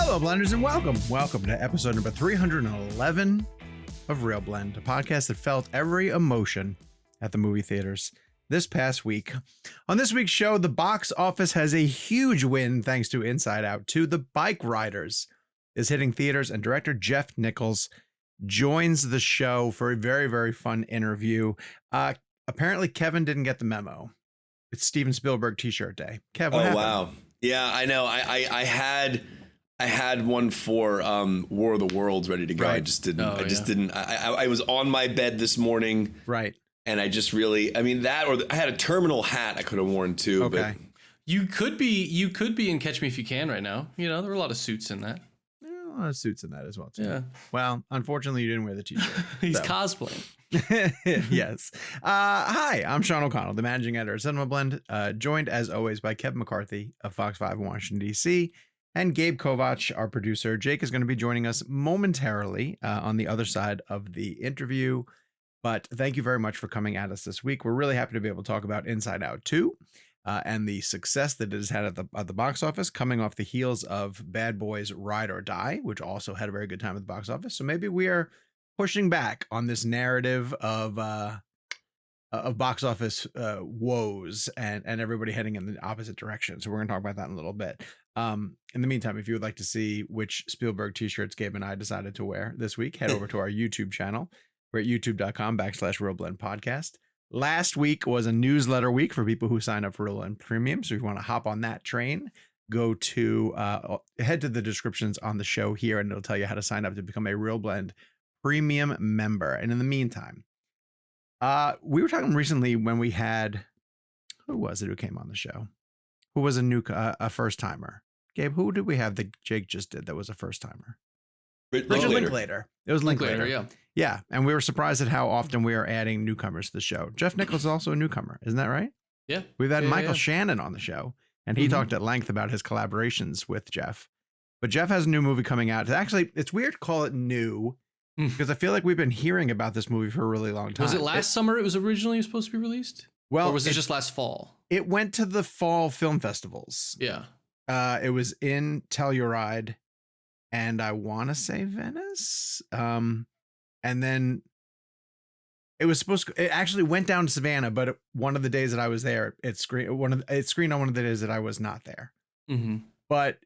Hello, Blenders, and welcome. Welcome to episode number 311 of ReelBlend, a podcast that felt every emotion at the movie theaters this past week. On this week's show, the box office has a huge win thanks to Inside Out 2. The Bikeriders is hitting theaters, and director Jeff Nichols joins the show for a very, very fun interview. Apparently, Kevin didn't get the memo. It's Steven Spielberg t-shirt day. Kev, what happened? Wow. Yeah, I know. I had one for War of the Worlds ready to go. Right. I just didn't. I was on my bed this morning. Right. And I just really, I mean, that, or I had a terminal hat I could have worn too. Okay. But You could be in Catch Me If You Can right now. You know, there were a lot of suits in that. A lot of suits in that as well, too. Yeah. Well, unfortunately, you didn't wear the t-shirt. He's cosplaying. Yes. Hi, I'm Sean O'Connell, the managing editor of Cinema Blend, joined as always by Kevin McCarthy of Fox 5 in Washington, D.C., and Gabe Kovach, our producer. Jake is going to be joining us momentarily on the other side of the interview. But thank you very much for coming at us this week. We're really happy to be able to talk about Inside Out 2 and the success that it has had at the box office, coming off the heels of Bad Boys Ride or Die, which also had a very good time at the box office. So maybe we are pushing back on this narrative of box office woes and everybody heading in the opposite direction. So we're going to talk about that in a little bit. In the meantime, if you would like to see which Spielberg t-shirts Gabe and I decided to wear this week, head over to our YouTube channel. We're at youtube.com/ReelBlend Podcast. Last week was a newsletter week for people who sign up for ReelBlend Premium. So if you want to hop on that train, go to head to the descriptions on the show here, and it'll tell you how to sign up to become a ReelBlend Premium member. And in the meantime, we were talking recently when we had, who was it who came on the show? Who was a first timer? Gabe, who did we have that Jake just did that was a first timer? Richard Linklater. It was Linklater. Yeah. Yeah. And we were surprised at how often we are adding newcomers to the show. Jeff Nichols is also a newcomer. Isn't that right? Yeah. We've had Michael Shannon on the show, and he talked at length about his collaborations with Jeff. But Jeff has a new movie coming out. Actually, it's weird to call it new because I feel like we've been hearing about this movie for a really long time. Was it last summer it was originally supposed to be released? Well, or was it just last fall? It went to the fall film festivals. Yeah. It was in Telluride, and I want to say Venice. And then it actually went down to Savannah, but one of the days that I was there, it screened on one of the days that I was not there. Mm-hmm. But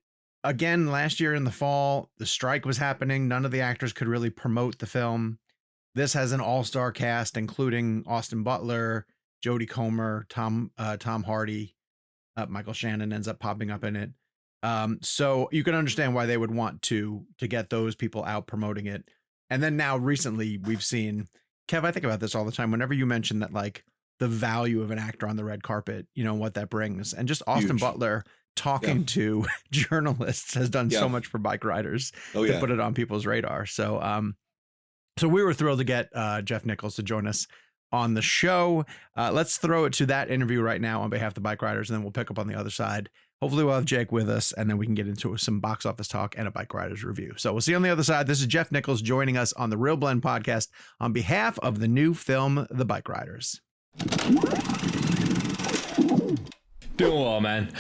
again, last year in the fall, the strike was happening. None of the actors could really promote the film. This has an all-star cast, including Austin Butler, Jodie Comer, Tom Hardy. Michael Shannon ends up popping up in it. So you can understand why they would want to get those people out promoting it. And then now recently we've seen, Kev, I think about this all the time. Whenever you mention that, like, the value of an actor on the red carpet, you know, what that brings. And just Austin Butler talking to journalists has done so much for Bikeriders to put it on people's radar. So, so we were thrilled to get Jeff Nichols to join us on the show. Let's throw it to that interview right now on behalf of the Bikeriders, and then we'll pick up on the other side. Hopefully we'll have Jake with us, and then we can get into some box office talk and a Bikeriders review. So we'll see you on the other side. This is Jeff Nichols joining us on the ReelBlend podcast on behalf of the new film, The Bikeriders. Doing well, man.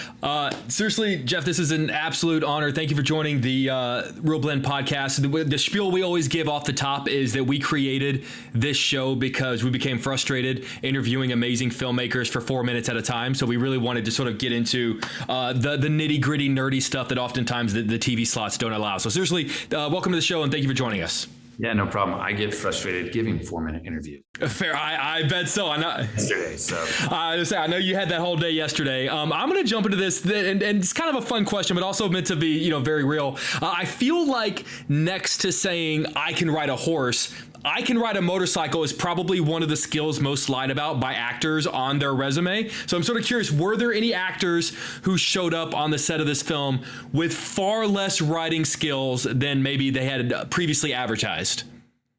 Seriously, Jeff, this is an absolute honor. Thank you for joining the ReelBlend podcast. The spiel we always give off the top is that we created this show because we became frustrated interviewing amazing filmmakers for 4 minutes at a time. So we really wanted to sort of get into the nitty gritty, nerdy stuff that oftentimes the TV slots don't allow. So seriously, welcome to the show and thank you for joining us. Yeah, no problem. I get frustrated giving 4-minute interviews. Fair. I bet so. I know. Yesterday, so. I know you had that whole day yesterday. I'm going to jump into this, and it's kind of a fun question, but also meant to be, you know, very real. I feel like next to saying I can ride a horse, I can ride a motorcycle is probably one of the skills most lied about by actors on their resume. So I'm sort of curious, were there any actors who showed up on the set of this film with far less riding skills than maybe they had previously advertised?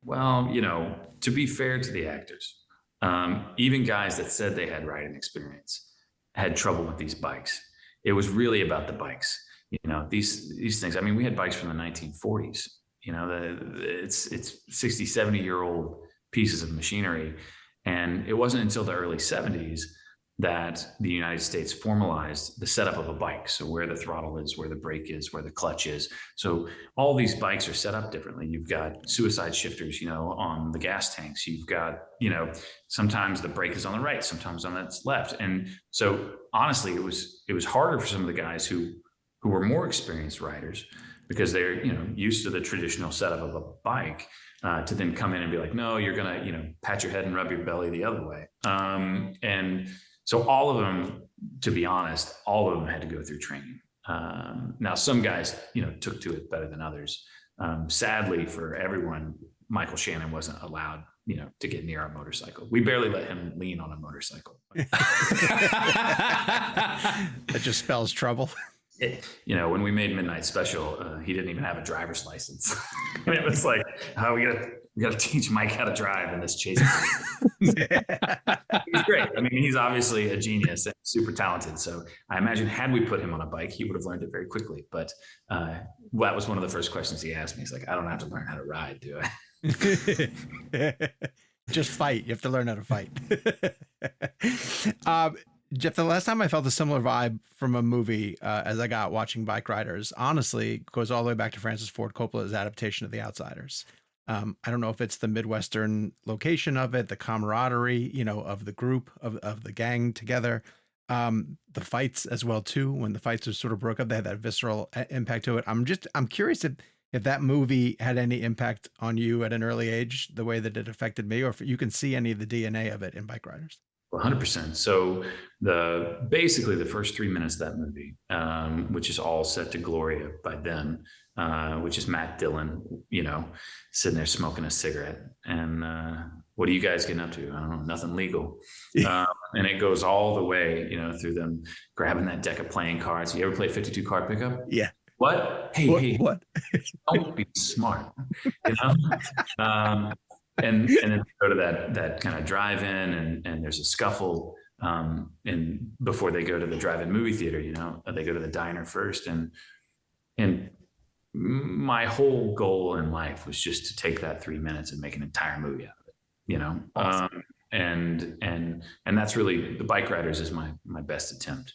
Well, you know, to be fair to the actors, even guys that said they had riding experience had trouble with these bikes. It was really about the bikes. You know, these things. I mean, we had bikes from the 1940s. You know, it's 60, 70-year-old pieces of machinery. And it wasn't until the early 70s that the United States formalized the setup of a bike. So where the throttle is, where the brake is, where the clutch is. So all these bikes are set up differently. You've got suicide shifters, on the gas tanks. You've got, sometimes the brake is on the right, sometimes on the left. And so honestly, it was harder for some of the guys who were more experienced riders, because they're, used to the traditional setup of a bike, to then come in and be like, no, you're going to, pat your head and rub your belly the other way. And so all of them, to be honest, all of them had to go through training. Now, some guys, took to it better than others. Sadly for everyone, Michael Shannon wasn't allowed, to get near our motorcycle. We barely let him lean on a motorcycle. That just spells trouble. When we made Midnight Special, he didn't even have a driver's license. And it was like, oh, we gotta teach Mike how to drive in this chase. He's great. I mean, he's obviously a genius and super talented. So I imagine had we put him on a bike, he would have learned it very quickly. But that was one of the first questions he asked me. He's like, I don't have to learn how to ride, do I? Just fight. You have to learn how to fight. Jeff, the last time I felt a similar vibe from a movie as I got watching Bikeriders, honestly, goes all the way back to Francis Ford Coppola's adaptation of The Outsiders. I don't know if it's the Midwestern location of it, the camaraderie, of the group, of the gang together, the fights as well, too. When the fights sort of broke up, they had that visceral impact to it. I'm curious if that movie had any impact on you at an early age, the way that it affected me, or if you can see any of the DNA of it in Bikeriders. 100%. So basically the first 3 minutes of that movie, which is all set to Gloria by them, which is Matt Dillon, sitting there smoking a cigarette. And what are you guys getting up to? I don't know, nothing legal. And it goes all the way, through them grabbing that deck of playing cards. You ever play 52 card pickup? Yeah. What? Hey, what? Don't be smart. And then go to that kind of drive-in, and there's a scuffle. And before they go to the drive-in movie theater, they go to the diner first. And my whole goal in life was just to take that 3 minutes and make an entire movie out of it, Awesome. And that's really, the Bikeriders is my best attempt,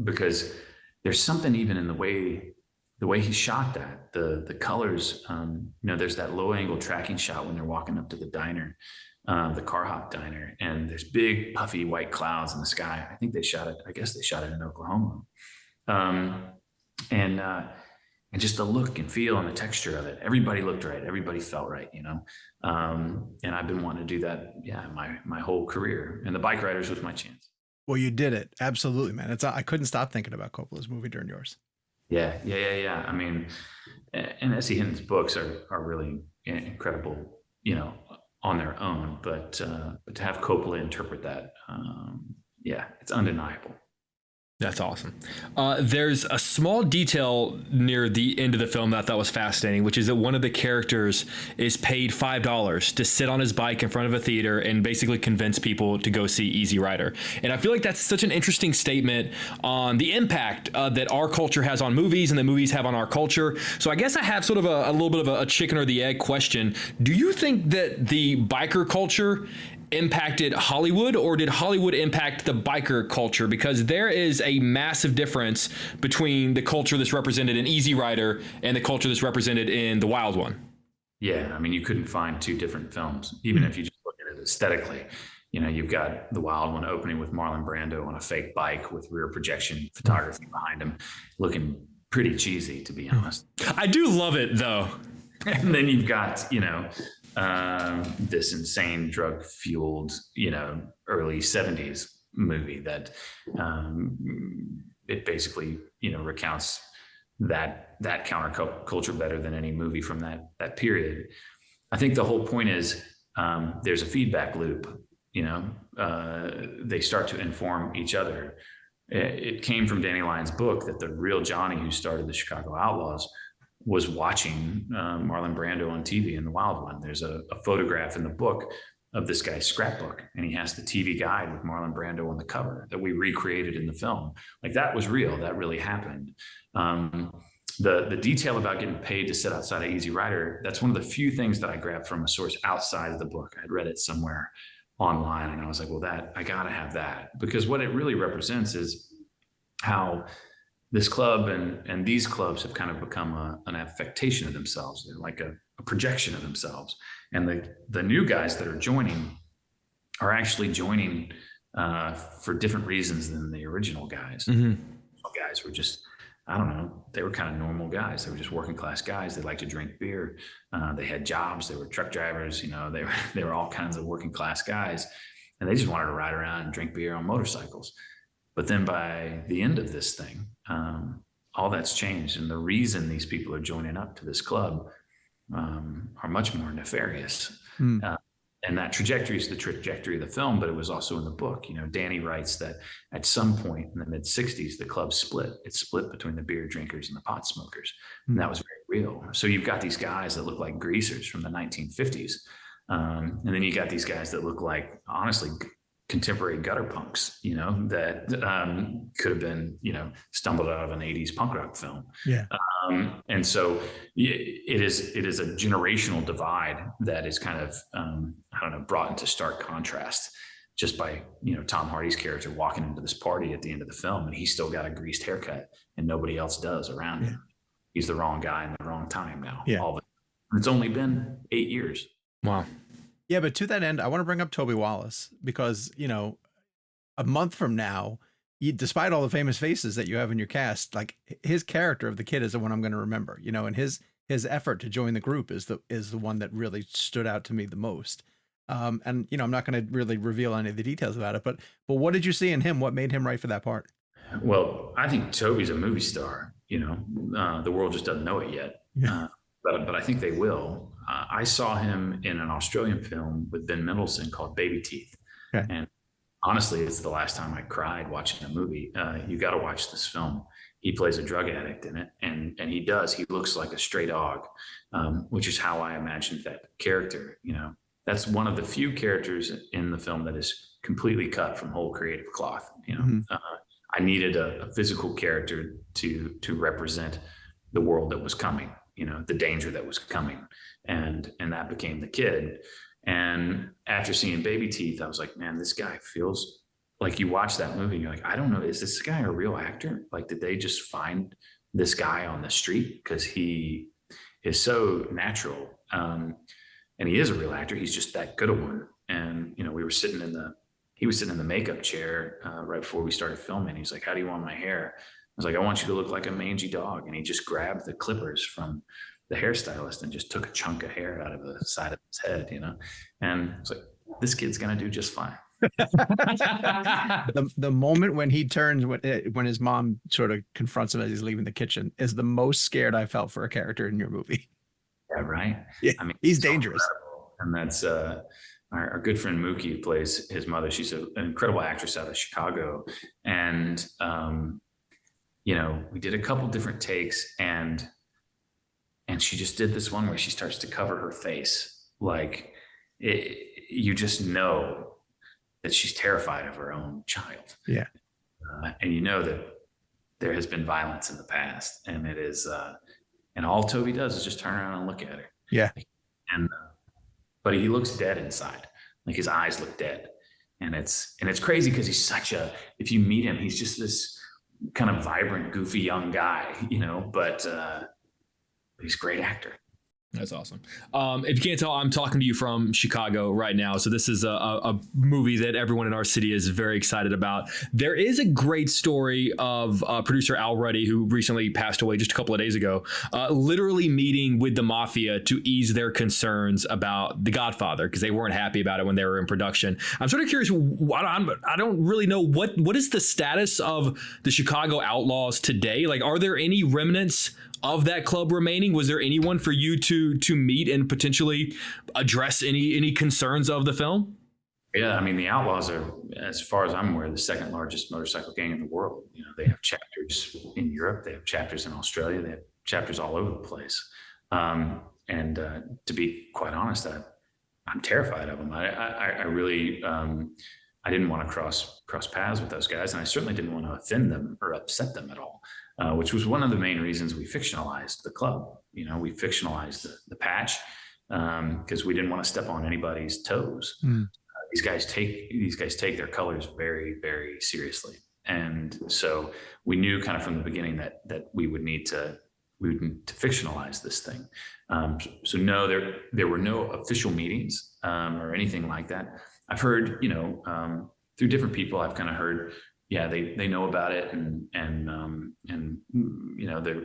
because there's something even in the way he shot that, the colors, there's that low angle tracking shot when they're walking up to the diner, the car hop diner, and there's big puffy white clouds in the sky. I think they shot it in Oklahoma. And just the look and feel and the texture of it, everybody looked right. Everybody felt right, and I've been wanting to do that. Yeah. My whole career, and the Bikeriders was my chance. Well, you did it. Absolutely, man. I couldn't stop thinking about Coppola's movie during yours. Yeah. I mean, and S.E. Hinton's books are really incredible, on their own, but to have Coppola interpret that, it's undeniable. That's awesome. There's a small detail near the end of the film that I thought was fascinating, which is that one of the characters is paid $5 to sit on his bike in front of a theater and basically convince people to go see Easy Rider. And I feel like that's such an interesting statement on the impact that our culture has on movies and the movies have on our culture. So I guess I have sort of a little bit of a chicken or the egg question. Do you think that the biker culture impacted Hollywood, or did Hollywood impact the biker culture? Because there is a massive difference between the culture that's represented in Easy Rider and the culture that's represented in The Wild One. Yeah, I mean, you couldn't find two different films, even if you just look at it aesthetically. You've got The Wild One opening with Marlon Brando on a fake bike with rear projection photography behind him, looking pretty cheesy, to be honest. I do love it, though. And then you've got, this insane drug fueled, early 70s movie that it basically, recounts that counterculture better than any movie from that period. I think the whole point is there's a feedback loop, they start to inform each other. It came from Danny Lyon's book that the real Johnny who started the Chicago Outlaws was watching Marlon Brando on TV in The Wild One. There's a photograph in the book of this guy's scrapbook, and he has the TV guide with Marlon Brando on the cover that we recreated in the film. Like, that was real. That really happened. The detail about getting paid to sit outside of Easy Rider, that's one of the few things that I grabbed from a source outside of the book. I'd read it somewhere. online, and I was like, well, I got to have that, because what it really represents is how this club and these clubs have kind of become an affectation of themselves. They're like a projection of themselves. And the new guys that are joining are actually joining for different reasons than the original guys. Mm-hmm. Guys were just, I don't know, they were kind of normal guys. They were just working class guys. They liked to drink beer. They had jobs. They were truck drivers. They were all kinds of working class guys, and they just wanted to ride around and drink beer on motorcycles. But then by the end of this thing, all that's changed. And the reason these people are joining up to this club are much more nefarious. And that trajectory is the trajectory of the film, but it was also in the book. Danny writes that at some point in the mid 60s, the club split. It split between the beer drinkers and the pot smokers. And that was very real. So you've got these guys that look like greasers from the 1950s. And then you got these guys that look like, honestly, contemporary gutter punks, that could have been, stumbled out of an 80s punk rock film. Yeah. And so it is a generational divide that is kind of, brought into stark contrast just by, Tom Hardy's character walking into this party at the end of the film, and he's still got a greased haircut and nobody else does around him. He's the wrong guy in the wrong time now. Yeah. All of it. It's only been 8 years. Wow. Yeah, but to that end, I want to bring up Toby Wallace because, a month from now, despite all the famous faces that you have in your cast, like his character of the kid is the one I'm going to remember, and his effort to join the group is the one that really stood out to me the most. And, I'm not going to really reveal any of the details about it, but what did you see in him? What made him right for that part? Well, I think Toby's a movie star, the world just doesn't know it yet. Yeah. But I think they will. I saw him in an Australian film with Ben Mendelsohn called Baby Teeth. Okay. And honestly, it's the last time I cried watching a movie. You got to watch this film. He plays a drug addict in it, and he does. He looks like a stray dog, which is how I imagined that character. That's one of the few characters in the film that is completely cut from whole creative cloth. I needed a physical character to represent the world that was coming. The danger that was coming, and that became the kid. And after seeing Baby Teeth, I was like, man, this guy feels like, you watch that movie and you're like, I don't know, is this guy a real actor? Like, did they just find this guy on the street? Because he is so natural. And he is a real actor. He's just that good a one. And, he was sitting in the makeup chair right before we started filming. He's like, how do you want my hair? I was like, I want you to look like a mangy dog. And he just grabbed the clippers from the hairstylist and just took a chunk of hair out of the side of his head, And I was like, this kid's going to do just fine. The moment when he turns, when his mom sort of confronts him as he's leaving the kitchen, is the most scared I felt for a character in your movie. Yeah, right? Yeah, I mean, he's dangerous. And that's our good friend Mookie, who plays his mother. She's an incredible actress out of Chicago. And, we did a couple different takes, and she just did this one where she starts to cover her face. Like, you just know that she's terrified of her own child. Yeah. And that there has been violence in the past, and it is, and all Toby does is just turn around and look at her. Yeah. And, but he looks dead inside. Like, his eyes look dead. And it's crazy because he's if you meet him, he's just this kind of vibrant, goofy young guy, but he's a great actor. That's awesome. If you can't tell, I'm talking to you from Chicago right now. So this is a movie that everyone in our city is very excited about. There is a great story of producer Al Ruddy, who recently passed away just a couple of days ago, literally meeting with the mafia to ease their concerns about The Godfather, because they weren't happy about it when they were in production. I'm sort of curious. I don't really know what is the status of the Chicago Outlaws today. Like, are there any remnants of that club remaining? Was there anyone for you to meet and potentially address any concerns of the film? Yeah, I mean, the Outlaws are, as far as I'm aware, the second largest motorcycle gang in the world. They have chapters in Europe, they have chapters in Australia, they have chapters all over the place. And to be quite honest, I'm terrified of them. I really I didn't want to cross paths with those guys, and I certainly didn't want to offend them or upset them at all. Which was one of the main reasons we fictionalized the club. We fictionalized the patch because we didn't want to step on anybody's toes. these guys take their colors very, very seriously. And so we knew kind of from the beginning that we would need to fictionalize this thing. So no, there were no official meetings or anything like that. I've heard, through different people, I've kind of heard, yeah, they know about it, and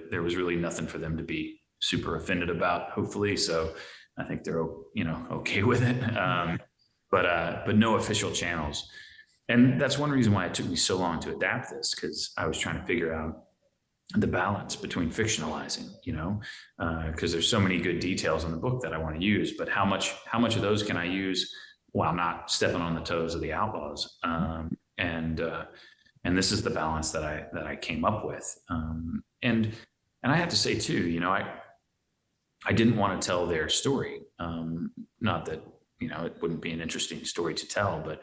there was really nothing for them to be super offended about, hopefully. So I think they're okay with it. But no official channels. And that's one reason why it took me so long to adapt this, because I was trying to figure out the balance between fictionalizing, because there's so many good details in the book that I want to use, but how much of those can I use while not stepping on the toes of the outlaws? And this is the balance that I came up with. And I have to say too, I didn't want to tell their story. Not that, it wouldn't be an interesting story to tell, but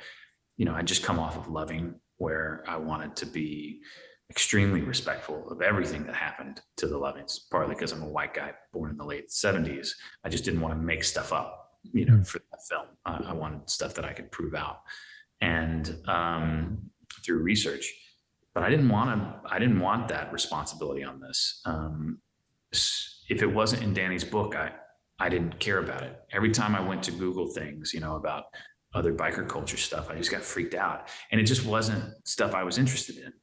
I just come off of Loving, where I wanted to be extremely respectful of everything that happened to the Lovings, partly because I'm a white guy born in the late 70s. I just didn't want to make stuff up, for that film. I wanted stuff that I could prove out and through research, but I didn't want that responsibility on this. If it wasn't in Danny's book, I didn't care about it. Every time I went to Google things, about other biker culture stuff, I just got freaked out. And it just wasn't stuff I was interested in.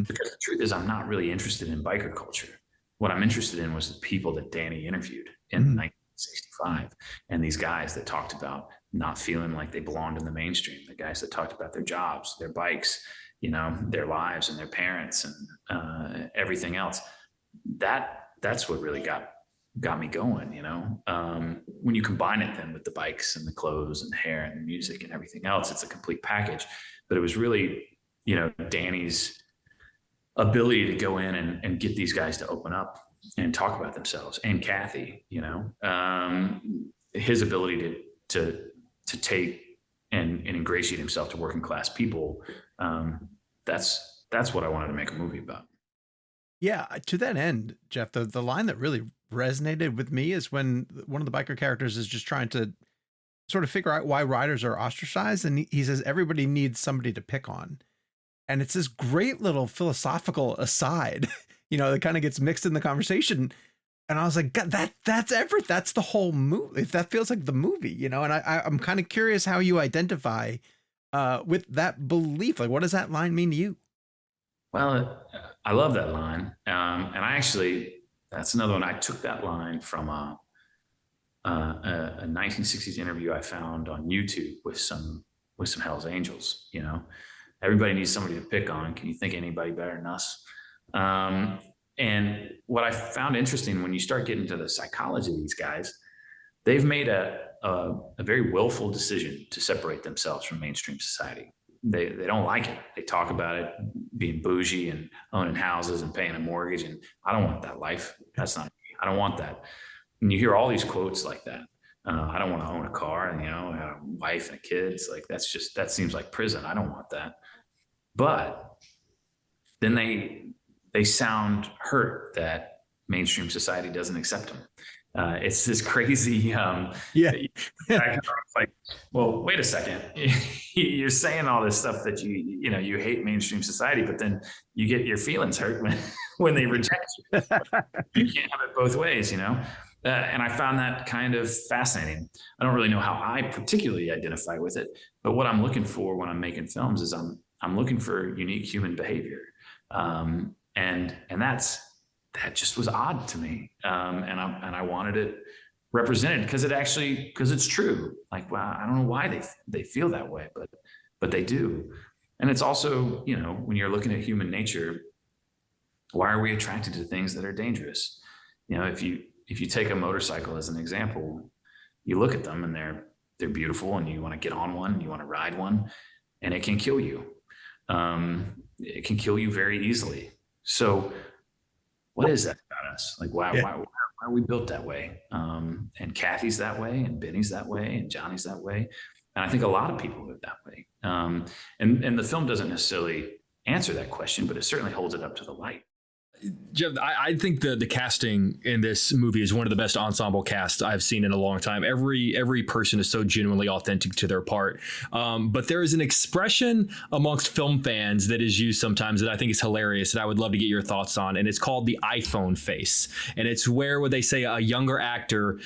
Because the truth is, I'm not really interested in biker culture. What I'm interested in was the people that Danny interviewed in 1965. And these guys that talked about not feeling like they belonged in the mainstream, the guys that talked about their jobs, their bikes, their lives and their parents and everything else. That's what really got me going, when you combine it then with the bikes and the clothes and the hair and the music and everything else, it's a complete package. But it was really, Danny's ability to go in and get these guys to open up and talk about themselves, and Kathy, his ability to take and ingratiate himself to working class people. That's what I wanted to make a movie about. Yeah, to that end, Jeff, the line that really resonated with me is when one of the biker characters is just trying to sort of figure out why riders are ostracized. And he says, everybody needs somebody to pick on. And it's this great little philosophical aside, that kind of gets mixed in the conversation. And I was like, God, that's everything. That's the whole movie. That feels like the movie, and I'm kind of curious how you identify with that belief. Like, what does that line mean to you? Well, I love that line. And that's another one. I took that line from a 1960s interview I found on YouTube with some Hell's Angels. Everybody needs somebody to pick on. Can you think of anybody better than us? And what I found interesting, when you start getting to the psychology of these guys, they've made a very willful decision to separate themselves from mainstream society. They don't like it. They talk about it being bougie and owning houses and paying a mortgage. And I don't want that life. That's not me. I don't want that. And you hear all these quotes like that. I don't want to own a car and, have a wife and kids. Like, that seems like prison. I don't want that. But then they sound hurt that mainstream society doesn't accept them. It's this crazy, like, well, wait a second. You're saying all this stuff that you hate mainstream society, but then you get your feelings hurt when they reject you. You can't have it both ways, and I found that kind of fascinating. I don't really know how I particularly identify with it, but what I'm looking for when I'm making films is I'm looking for unique human behavior. And that just was odd to me. And I wanted it represented because it's true. Like, wow, I don't know why they feel that way, but they do. And it's also, when you're looking at human nature, why are we attracted to things that are dangerous? If you take a motorcycle as an example, you look at them and they're beautiful and you want to get on one, you want to ride one, and it can kill you. It can kill you very easily. So what is that about us? Like, why are we built that way? And Kathy's that way, and Benny's that way, and Johnny's that way. And I think a lot of people live that way. And the film doesn't necessarily answer that question, but it certainly holds it up to the light. Jeff, I think the casting in this movie is one of the best ensemble casts I've seen in a long time. Every person is so genuinely authentic to their part. But there is an expression amongst film fans that is used sometimes that I think is hilarious, and I would love to get your thoughts on. And it's called the iPhone face. And it's where they say a younger actor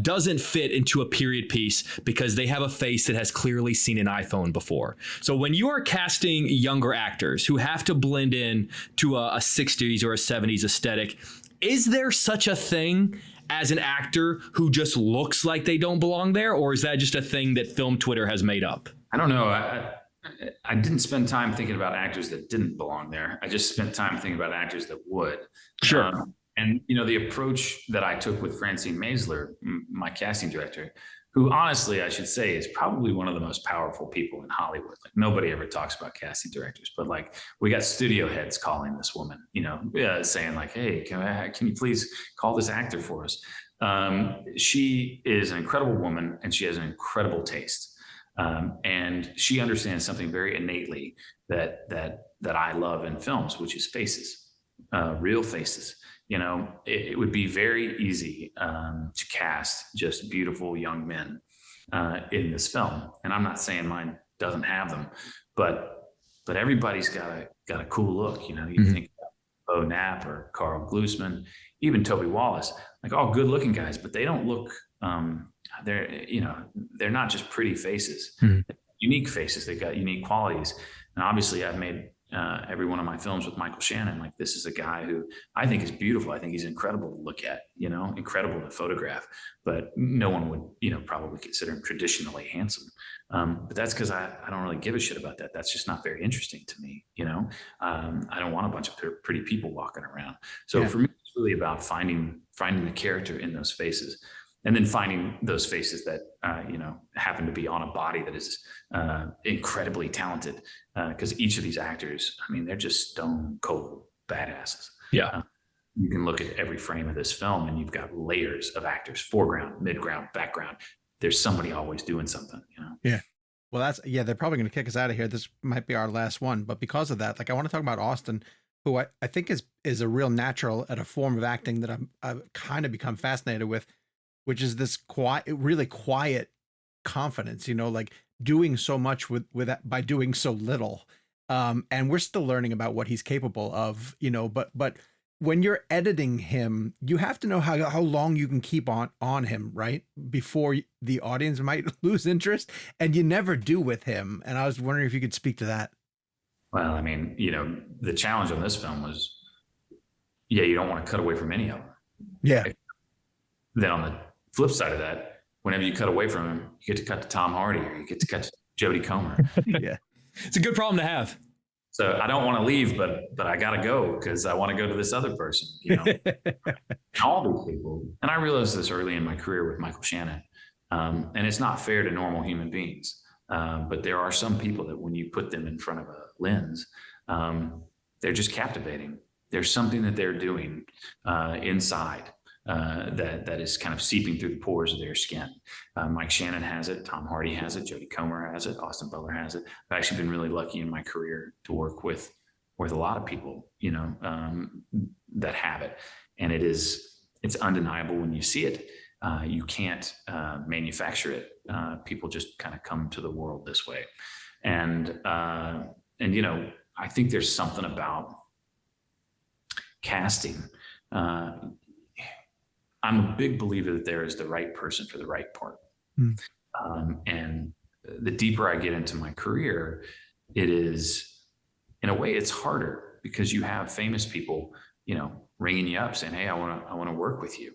doesn't fit into a period piece because they have a face that has clearly seen an iPhone before. So when you are casting younger actors who have to blend in to a 60s or a 70s aesthetic, is there such a thing as an actor who just looks like they don't belong there, or is that just a thing that film Twitter has made up? I don't know. I didn't spend time thinking about actors that didn't belong there. I just spent time thinking about actors that would. Sure. And the approach that I took with Francine Maisler, my casting director, who honestly, I should say, is probably one of the most powerful people in Hollywood. Like, nobody ever talks about casting directors, but like, we got studio heads calling this woman, saying like, hey, can you please call this actor for us? She is an incredible woman, and she has an incredible taste. And she understands something very innately that I love in films, which is faces, real faces. It would be very easy to cast just beautiful young men in this film. And I'm not saying mine doesn't have them, but everybody's got a cool look. You think about Bo Knapp or Carl Glusman, even Toby Wallace, like all good looking guys, but they don't look, they're not just pretty faces, unique faces. They've got unique qualities. And obviously I've made every one of my films with Michael Shannon. Like, this is a guy who I think is beautiful. I think he's incredible to look at, incredible to photograph, but no one would, probably consider him traditionally handsome. But that's because I don't really give a shit about that. That's just not very interesting to me. I don't want a bunch of pretty people walking around. So for me, it's really about finding the character in those faces. And then finding those faces that, happen to be on a body that is incredibly talented. Because each of these actors, they're just stone cold badasses. Yeah. You can look at every frame of this film and you've got layers of actors, foreground, midground, background. There's somebody always doing something, Yeah. Well, they're probably going to kick us out of here. This might be our last one. But because of that, I want to talk about Austin, who I think is a real natural at a form of acting that I've kind of become fascinated with, which is this really quiet confidence, like doing so much with that by doing so little. And we're still learning about what he's capable of, but when you're editing him, you have to know how long you can keep on him, right? Before the audience might lose interest, and you never do with him. And I was wondering if you could speak to that. Well, the challenge on this film was, you don't want to cut away from any of them. Yeah. Then on the flip side of that, whenever you cut away from him, you get to cut to Tom Hardy, or you get to cut to Jodie Comer. Yeah. It's a good problem to have. So I don't want to leave, but I got to go because I want to go to this other person, all these people. And I realized this early in my career with Michael Shannon. And it's not fair to normal human beings. But there are some people that when you put them in front of a lens, they're just captivating. There's something that they're doing inside that is kind of seeping through the pores of their skin. Mike Shannon has it. Tom Hardy has it. Jodie Comer has it. Austin Butler has it. I've actually been really lucky in my career to work with a lot of people, that have it. And it's undeniable when you see it. You can't manufacture it. People just kind of come to the world this way. And I think there's something about casting. I'm a big believer that there is the right person for the right part. And the deeper I get into my career, it is, in a way, it's harder because you have famous people, ringing you up saying, hey, I want to work with you.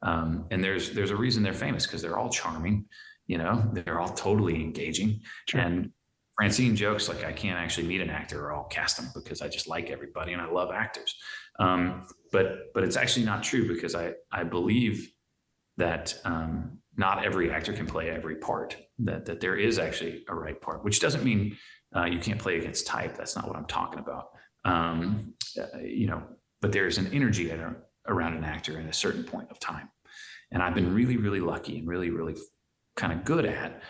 And there's a reason they're famous, because they're all charming, they're all totally engaging. Sure. And Francine jokes like, I can't actually meet an actor or I'll cast them because I just like everybody and I love actors. But it's actually not true, because I believe that not every actor can play every part, that there is actually a right part, which doesn't mean you can't play against type. That's not what I'm talking about. But there's an energy around an actor at a certain point of time. And I've been really, really lucky and really, really kind of good at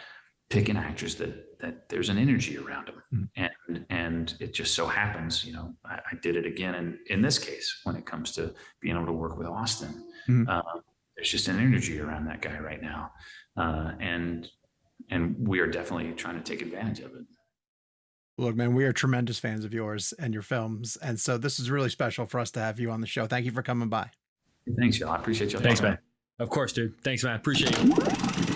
picking actors that there's an energy around them. And it just so happens, I did it again in this case when it comes to being able to work with Austin. There's just an energy around that guy right now. And we are definitely trying to take advantage of it. Look, man, we are tremendous fans of yours and your films. And so this is really special for us to have you on the show. Thank you for coming by. Thanks, y'all. I appreciate y'all. Thanks, man. Of course, dude. Thanks, man. Appreciate it.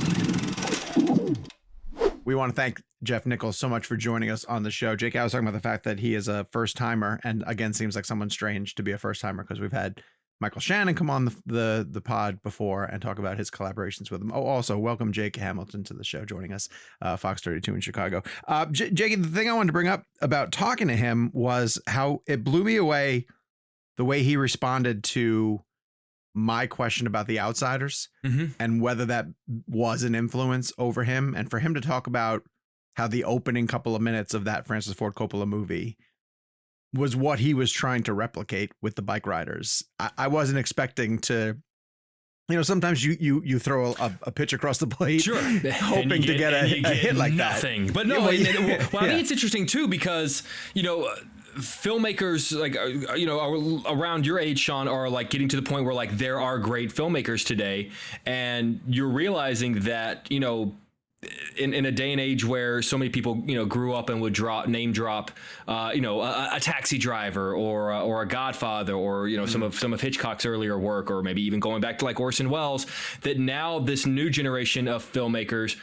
We want to thank Jeff Nichols so much for joining us on the show. Jake, I was talking about the fact that he is a first timer, and again, seems like someone strange to be a first timer because we've had Michael Shannon come on the pod before and talk about his collaborations with him. Oh, also welcome Jake Hamilton to the show, joining us, Fox 32 in Chicago. Jake, the thing I wanted to bring up about talking to him was how it blew me away the way he responded to my question about The Outsiders and whether that was an influence over him, and for him to talk about how the opening couple of minutes of that Francis Ford Coppola movie was what he was trying to replicate with the Bikeriders. I wasn't expecting to, sometimes you throw a pitch across the plate, sure, hoping to get a hit like nothing. that. But no, I think it's interesting too, because, filmmakers around your age, Sean, are like getting to the point where like there are great filmmakers today, and you're realizing that, in a day and age where so many people, grew up and would name drop, a Taxi Driver or a Godfather or, some of Hitchcock's earlier work, or maybe even going back to like Orson Welles, that now this new generation of filmmakers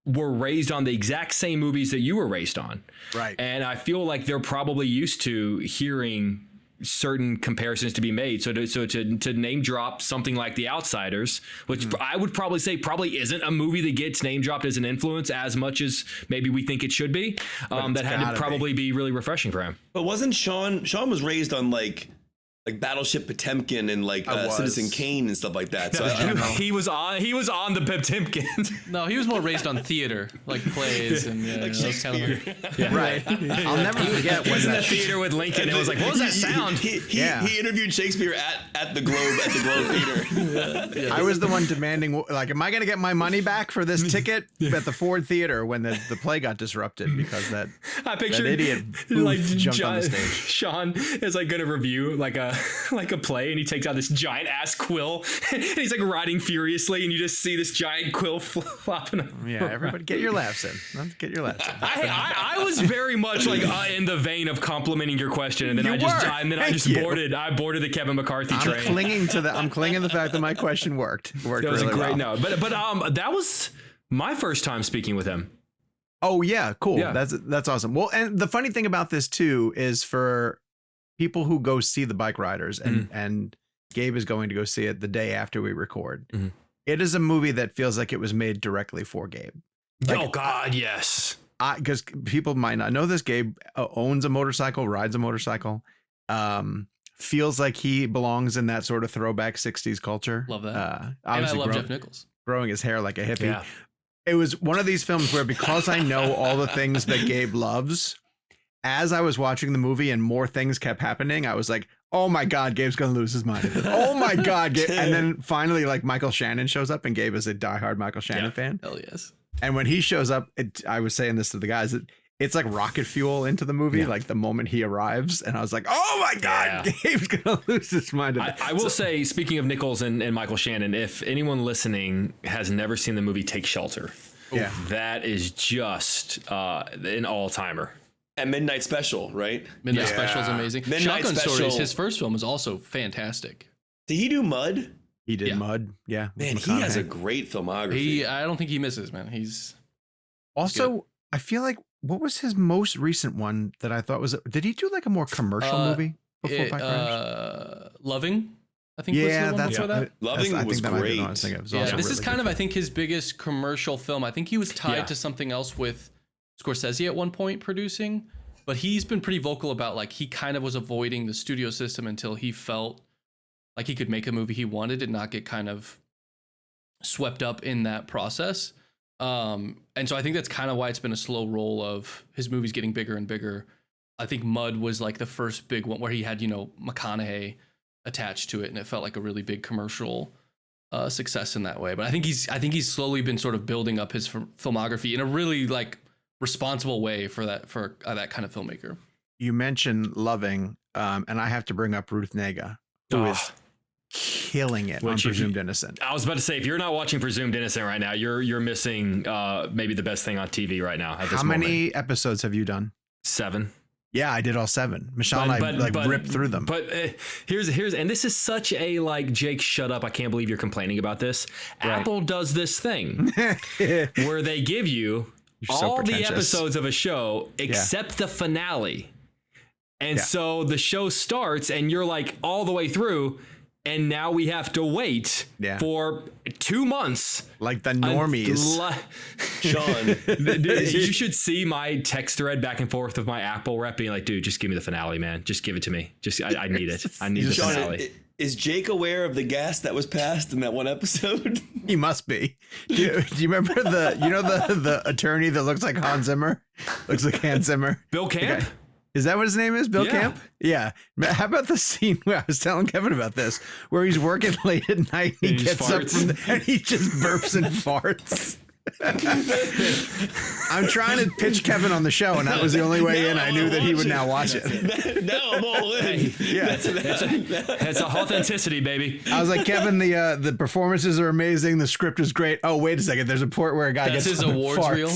were raised on the exact same movies that you were raised on. Right. And I feel like they're probably used to hearing certain comparisons to be made. So to name drop something like The Outsiders, which I would probably say probably isn't a movie that gets name dropped as an influence as much as maybe we think it should be, that had to probably be really refreshing for him. But wasn't Sean was raised on like Battleship Potemkin and Citizen Kane and stuff like that. So he was on the Potemkin. No, he was more raised on theater, like plays and those kind of right. I'll never forget when he was in the theater with Lincoln. And it was like, what was that sound? He interviewed Shakespeare at the Globe Theater. I was the one demanding, like, am I going to get my money back for this ticket at the Ford Theater when the play got disrupted because that idiot jumped on the stage. Sean is like going to review like a play, and he takes out this giant ass quill and he's like riding furiously, and you just see this giant quill flopping. Yeah, everybody get your laughs in. Get your laughs in. I was very much like in the vein of complimenting your question, and then I just boarded the Kevin McCarthy train. I'm clinging to the fact that my question worked. That was really a great note. But that was my first time speaking with him. Oh yeah, cool. Yeah. That's awesome. Well, and the funny thing about this too is for people who go see the Bikeriders, and Gabe is going to go see it the day after we record. It is a movie that feels like it was made directly for Gabe. Like, oh God, yes. Because people might not know this. Gabe owns a motorcycle, rides a motorcycle. Feels like he belongs in that sort of throwback 60s culture. Love that. And I love Jeff Nichols. Growing his hair like a hippie. Yeah. It was one of these films where, because I know all the things that Gabe loves, as I was watching the movie and more things kept happening, I was like, oh my God, Gabe's going to lose his mind. Oh my God. Gabe. And then finally, like, Michael Shannon shows up, and Gabe is a diehard Michael Shannon fan. Hell yes. And when he shows up, I was saying this to the guys, it's like rocket fuel into the movie, like the moment he arrives. And I was like, oh my God, Gabe's going to lose his mind. I will say, speaking of Nichols and Michael Shannon, if anyone listening has never seen the movie Take Shelter, that is just an all-timer. And Midnight Special, right? Midnight Special is amazing. Shotgun Stories, his first film, is also fantastic. Did he do Mud? He did Mud. Yeah. Man, he has a great filmography. I don't think he misses, man. He's also good. I feel like, what was his most recent one that I thought was? Did he do like a more commercial movie before Bikeriders? Loving. I think was the one before that. Loving was great. This is kind of, I think, his biggest commercial film. I think he was tied to something else with Scorsese at one point producing, but he's been pretty vocal about, like, he kind of was avoiding the studio system until he felt like he could make a movie he wanted and not get kind of swept up in that process. And so I think that's kind of why it's been a slow roll of his movies getting bigger and bigger. I think Mud was like the first big one where he had, McConaughey attached to it, and it felt like a really big commercial success in that way. But I think he's slowly been sort of building up his filmography in a really like responsible way for that kind of filmmaker. You mentioned Loving, and I have to bring up Ruth Negga, who is killing it on Presumed Innocent. I was about to say, if you're not watching Presumed Innocent right now, you're missing maybe the best thing on TV right now. How many episodes have you done? 7. Yeah, I did all 7. Michelle and I ripped through them. But here's and this is such a like, Jake, shut up. I can't believe you're complaining about this. Right. Apple does this thing where they give you all the episodes of a show except the finale. And so the show starts and you're like all the way through. And now we have to wait for 2 months. Like the normies. Sean. You should see my text thread back and forth with my Apple rep being like, dude, just give me the finale, man. Just give it to me. I need it. I need the finale. Is Jake aware of the gas that was passed in that one episode? He must be. Do you remember the attorney that looks like Hans Zimmer? Looks like Hans Zimmer. Bill Camp? Is that what his name is? Bill Camp? Yeah. How about the scene where I was telling Kevin about this, where he's working late at night and he gets up and he just burps and farts? I'm trying to pitch Kevin on the show, and that was the only way in. I knew that he would now watch it. Now I'm all in. It's authenticity, baby. I was like, Kevin, the performances are amazing. The script is great. Oh, wait a second. There's a part where a guy gets his awards farts. reel.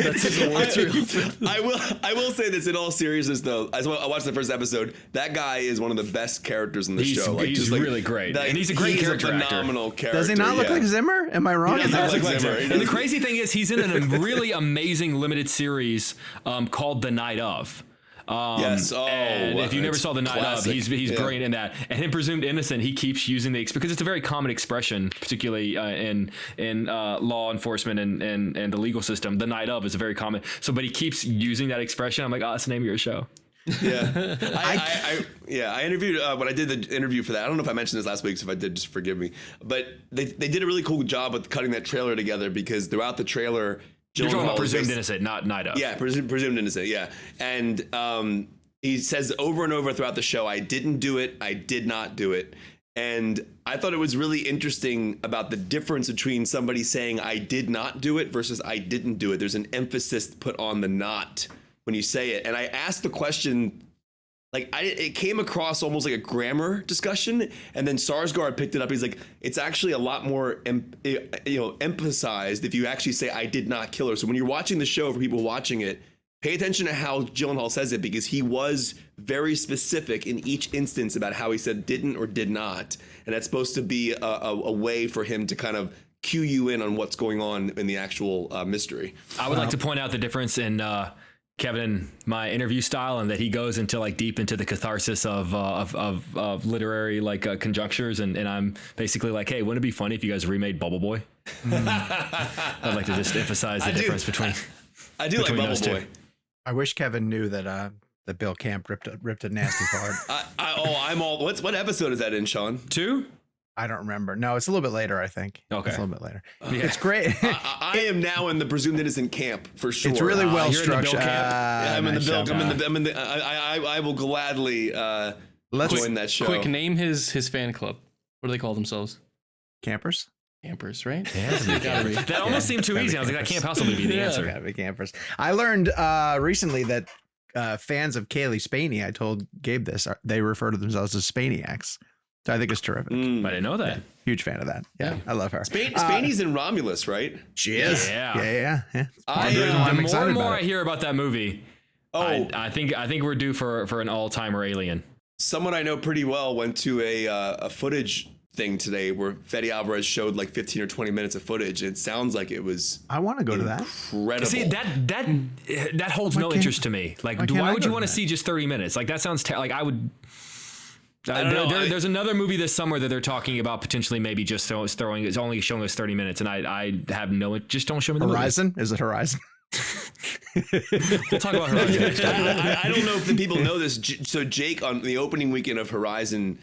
That's his awards reel. I will say this in all seriousness, though. I watched the first episode. That guy is one of the best characters in the show. He's really great, and he's a great character actor. Phenomenal character. Does he not look like Zimmer? Am I wrong? He does look like Zimmer. And the crazy thing is, he's in a really amazing limited series called The Night Of. Yes. Oh, and if you never saw The Night classic. Of, he's brilliant in that. And in Presumed Innocent, he keeps using because it's a very common expression, particularly in law enforcement and the legal system. The Night Of is a very common. But he keeps using that expression. I'm like, that's the name of your show. Yeah, I interviewed when I did the interview for that. I don't know if I mentioned this last week, so if I did, just forgive me. But they did a really cool job with cutting that trailer together, because throughout the trailer, you're talking about Presumed Innocent, not Night Of. Yeah, Presumed Innocent. Yeah, and he says over and over throughout the show, "I didn't do it. I did not do it." And I thought it was really interesting about the difference between somebody saying "I did not do it" versus "I didn't do it." There's an emphasis put on the "not" when you say it. And I asked the question, like, it came across almost like a grammar discussion. And then Sarsgaard picked it up. He's like, it's actually a lot more, emphasized if you actually say "I did not kill her." So when you're watching the show, for people watching it, pay attention to how Gyllenhaal says it, because he was very specific in each instance about how he said didn't or did not. And that's supposed to be a way for him to kind of cue you in on what's going on in the actual mystery. I would like to point out the difference in Kevin and my interview style, and that he goes into like deep into the catharsis of literary conjunctures, and I'm basically like, hey, wouldn't it be funny if you guys remade Bubble Boy? I'd like to just emphasize the difference between. I do like Bubble Boy. I wish Kevin knew that Bill Camp ripped a nasty fart. I'm all. What episode is that in, Sean? 2? I don't remember. No, it's a little bit later, I think. Okay. It's a little bit later. It's great. I am now in the Presumed Innocent camp for sure. It's really well structured. I'm in the Bill. I will gladly join that show. Quick, name his fan club. What do they call themselves? Campers? Campers, right? That almost seemed too easy. I was like, that can't possibly be the answer. Gotta be campers. I learned recently that fans of Kaylee Spaney, I told Gabe this, they refer to themselves as Spaniacs. So I think it's terrific. I didn't know that. Yeah, huge fan of that. Yeah, I love her. Spaney's in Romulus, right? She is. Yeah. The more and more I hear about that movie, Oh, I think we're due for an all-timer Alien. Someone I know pretty well went to a footage thing today where Fede Alvarez showed like 15 or 20 minutes of footage. It sounds like it was. I want to go to that. Incredible. See, that holds no interest to me. Like, why would you want to see just 30 minutes? Like, that sounds like I would. There's another movie this summer that they're talking about potentially maybe just throwing. It's only showing us 30 minutes, and I have no. Just don't show me the Horizon. movie. Is it Horizon? We'll talk about Horizon next time. I don't know if the people know this. So Jake, on the opening weekend of Horizon,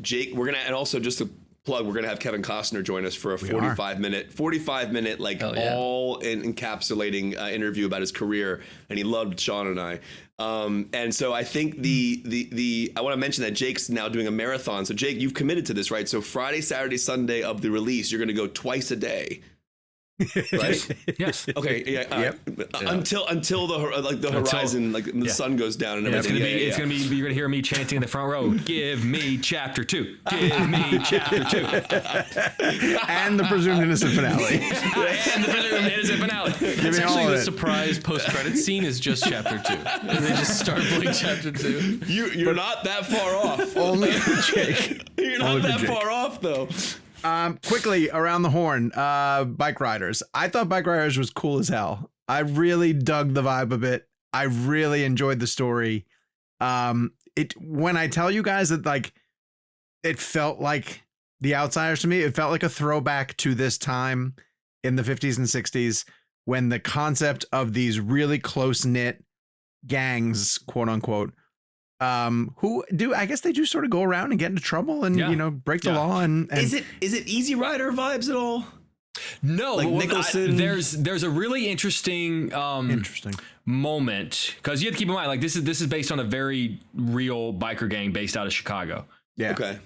Jake, we're gonna, and also just to plug, we're gonna have Kevin Costner join us for a 45 minute like all encapsulating interview about his career, and he loved Sean and I. And so I think I want to mention that Jake's now doing a marathon. So Jake, you've committed to this, right? So Friday, Saturday, Sunday of the release, you're gonna go twice a day. Right? Yes. Okay. Yeah. Yep. Until the horizon, like the sun goes down and everything. It's gonna be. You're gonna hear me chanting in the front row. Give me chapter 2. Give me chapter 2. And the presumed innocent finale. And the presumed innocent finale. It's actually the surprise post-credit scene is just chapter 2. And they just start playing chapter 2. You're not that far off. Only for Jake. You're not that far off though. Quickly around the horn, Bikeriders. I thought Bikeriders was cool as hell. I really dug the vibe of it. I really enjoyed the story. When I tell you guys that, like, it felt like The Outsiders to me, it felt like a throwback to this time in the 50s and 60s when the concept of these really close-knit gangs, quote unquote, who do, I guess they do sort of go around and get into trouble and break the law and is it Easy Rider vibes at all? No, like Nicholson. There's a really interesting moment, because you have to keep in mind, like, this is based on a very real biker gang based out of Chicago. Yeah. Okay.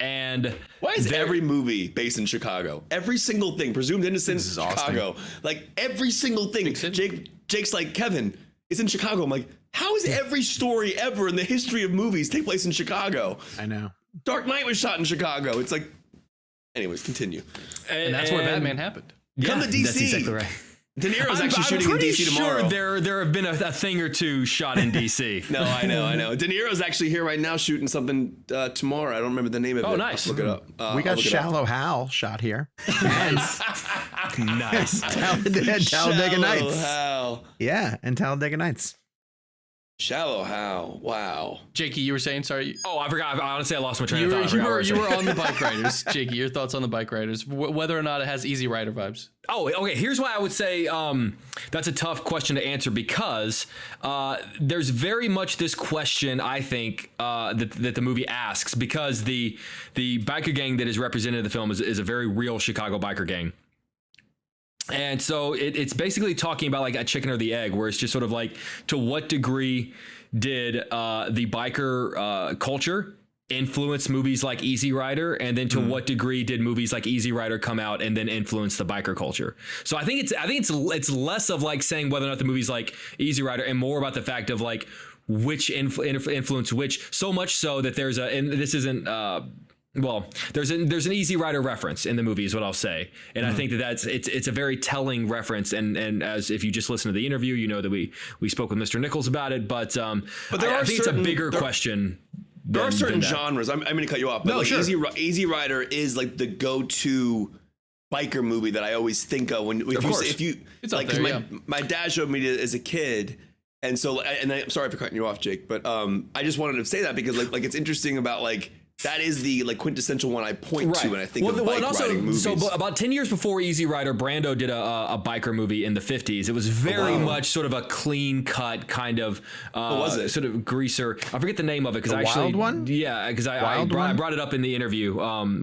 And why is every movie based in Chicago? Every single thing, presumed innocent, this is Chicago. Austin. Like every single thing. Jake's like, Kevin, it's in Chicago. I'm like, how is every story ever in the history of movies take place in Chicago? I know. Dark Knight was shot in Chicago. It's like, anyways, continue. And that's where Batman happened. Come to DC. That's exactly right. De Niro's actually shooting in DC tomorrow. There have been a thing or two shot in DC. No, I know. De Niro's actually here right now shooting something tomorrow. I don't remember the name of it. Oh, nice. Look it up. We got Shallow Hal shot here. Nice. Nice. Talladega Nights. Hal. Yeah, and Talladega Nights. Shallow Hal. Wow. Jakey, you were saying, sorry. Oh, I forgot. Honestly, I lost my train of thought. You were on the Bikeriders. Jakey, your thoughts on the Bikeriders, whether or not it has Easy Rider vibes. Oh, okay. Here's why I would say that's a tough question to answer, because there's very much this question, I think, that the movie asks, because the biker gang that is represented in the film is a very real Chicago biker gang. And so it's basically talking about like a chicken or the egg, where it's just sort of like, to what degree did the biker culture influence movies like Easy Rider, and then to what degree did movies like Easy Rider come out and then influence the biker culture? So I think it's less of like saying whether or not the movie's like Easy Rider, and more about the fact of like which influence which, so much so that there's and this isn't well, there's an Easy Rider reference in the movie, is what I'll say, and I think that's it's a very telling reference. And as if you just listen to the interview, you know that we spoke with Mr. Nichols about it. But I think it's a bigger question. There are certain genres. I'm going to cut you off, but no, like sure. Easy Rider is like the go-to biker movie that I always think of when if you It's like, up there, my dad showed me it as a kid. And so, I'm sorry for cutting you off, Jake, but I just wanted to say that because like it's interesting about like, that is the like quintessential one I point to when I think of bike riding movies. So about 10 years before Easy Rider, Brando did a biker movie in the 50s. It was very much sort of a clean cut kind of sort of greaser. I forget the name of it, because I actually Wild One? Yeah, because I brought it up in the interview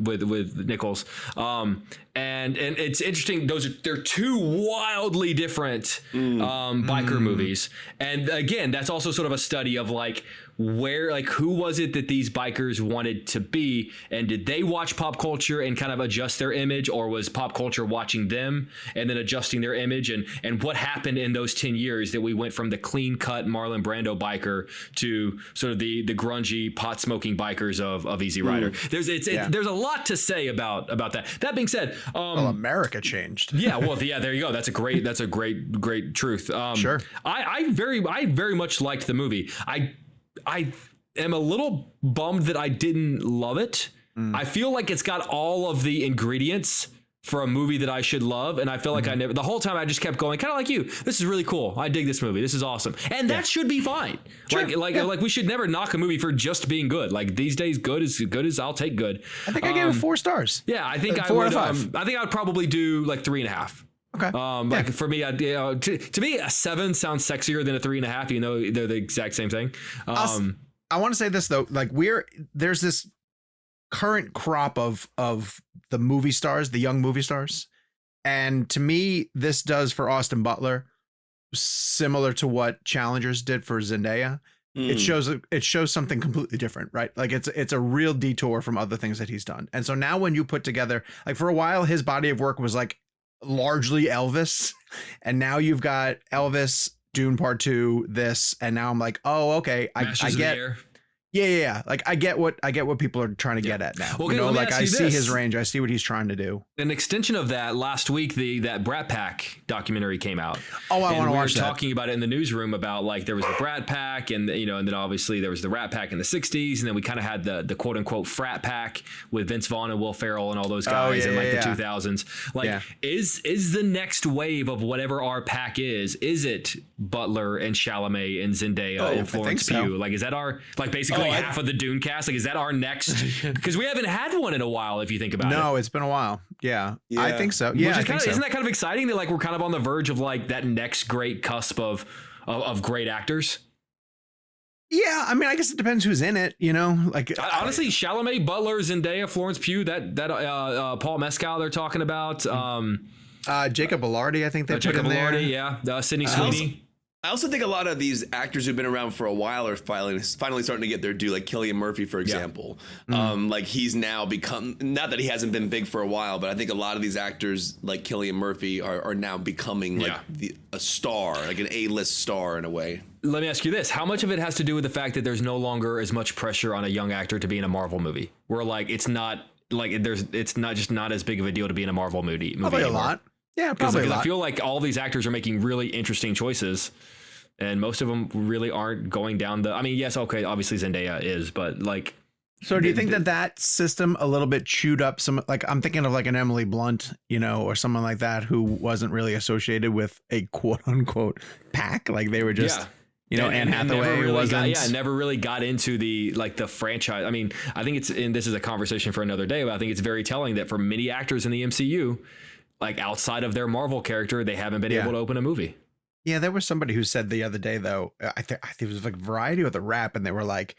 with Nichols. And it's interesting. They're two wildly different biker movies. And again, that's also sort of a study of like, where, like, who was it that these bikers wanted to be, and did they watch pop culture and kind of adjust their image, or was pop culture watching them and then adjusting their image? And what happened in those 10 years that we went from the clean cut Marlon Brando biker to sort of the grungy pot smoking bikers of Easy Rider? There's a lot to say about that. That being said, well, America changed. there you go. That's a great truth. Sure. I very much liked the movie. I am a little bummed that I didn't love it. I feel like it's got all of the ingredients for a movie that I should love, and I feel like the whole time I just kept going, kind of like you. This is really cool. I dig this movie. This is awesome, and that should be fine. Sure. Like we should never knock a movie for just being good. Like these days, good as I'll take good. I think I gave it 4 stars. Yeah, I think 4 out of 5. I think I would probably do like 3.5. Okay. Like for me, to me, a 7 sounds sexier than a 3.5, even though they're the exact same thing. I want to say this though, like there's this current crop of the movie stars, the young movie stars. And to me, this does for Austin Butler similar to what Challengers did for Zendaya. It shows something completely different, right? Like it's a real detour from other things that he's done. And so now when you put together, like for a while, his body of work was like largely Elvis, and now you've got Elvis, Dune Part 2, this, and now I'm like, oh, okay, I get. Yeah. Like I get what people are trying to get at now. Well, you know, like I see this. his range. I see what he's trying to do. An extension of that last week, that Brat Pack documentary came out. Oh, I want to watch that. We were talking about it in the newsroom about like there was the Brat Pack and and then obviously there was the Rat Pack in the 60s, and then we kind of had the quote unquote frat pack with Vince Vaughn and Will Ferrell and all those guys in like the 2000s. Like is the next wave of whatever our pack is it Butler and Chalamet and Zendaya and Florence Pugh? Like is that our like basically half of the Dune cast? Like is that our next? Because we haven't had one in a while if you think about it. No, it's been a while. Yeah. I think so. Yeah, I think so. Isn't that kind of exciting that like we're kind of on the verge of like that next great cusp of great actors? Yeah, I mean, I guess it depends who's in it, you know. Like honestly, Chalamet, Butler, Zendaya, Florence Pugh, that Paul Mescal they're talking about, Jacob Elordi, I think they put in there. Yeah, Sydney Sweeney. I also think a lot of these actors who've been around for a while are finally starting to get their due, like Cillian Murphy, for example. Like he's now become, not that he hasn't been big for a while, but I think a lot of these actors like Cillian Murphy are now becoming like a star, like an A-list star in a way. Let me ask you this. How much of it has to do with the fact that there's no longer as much pressure on a young actor to be in a Marvel movie? Where like it's not not as big of a deal to be in a Marvel movie. Probably a lot. Yeah, probably a lot. I feel like all these actors are making really interesting choices, and most of them really aren't going down the. I mean, yes, okay, obviously Zendaya is, but like. So do you think that system a little bit chewed up some? Like I'm thinking of like an Emily Blunt, you know, or someone like that who wasn't really associated with a quote unquote pack. Like they were just. You know, Anne Hathaway never really got into the franchise. I mean, I think this is a conversation for another day, but I think it's very telling that for many actors in the MCU, like outside of their Marvel character, they haven't been able to open a movie. Yeah, there was somebody who said the other day, though, I think it was like Variety with a Wrap, and they were like,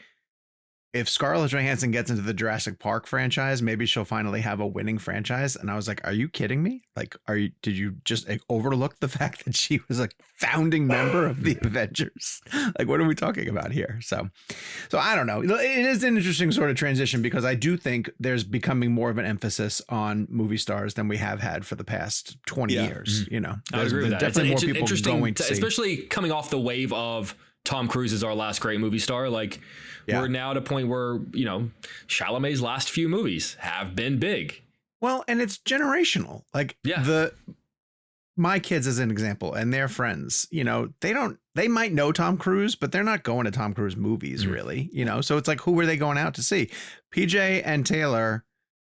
if Scarlett Johansson gets into the Jurassic Park franchise, maybe she'll finally have a winning franchise. And I was like, are you kidding me? Like, did you just overlook the fact that she was like founding member of the Avengers? Like, what are we talking about here? So I don't know. It is an interesting sort of transition because I do think there's becoming more of an emphasis on movie stars than we have had for the past 20 years. You know, I agree with that. Definitely more people going to see. Especially coming off the wave of Tom Cruise is our last great movie star. Like we're now at a point where, you know, Chalamet's last few movies have been big. Well, and it's generational. Like my kids as an example and their friends, you know, they might know Tom Cruise, but they're not going to Tom Cruise movies really, you know? So it's like, who are they going out to see? PJ and Taylor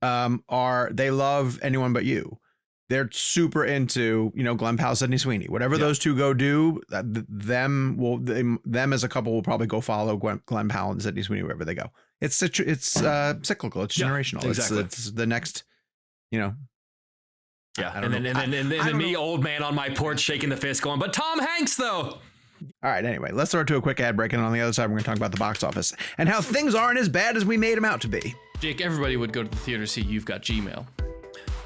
they love Anyone But You. They're super into, you know, Glenn Powell, Sydney Sweeney, whatever those two go do, them as a couple will probably go follow Glenn Powell and Sydney Sweeney wherever they go. It's cyclical. It's generational. Exactly. It's the next, you know. Yeah. And then me, old man on my porch shaking the fist going, but Tom Hanks though. All right. Anyway, let's throw it to a quick ad break. And on the other side, we're going to talk about the box office and how things aren't as bad as we made them out to be. Jake, everybody would go to the theater to see You've Got Gmail.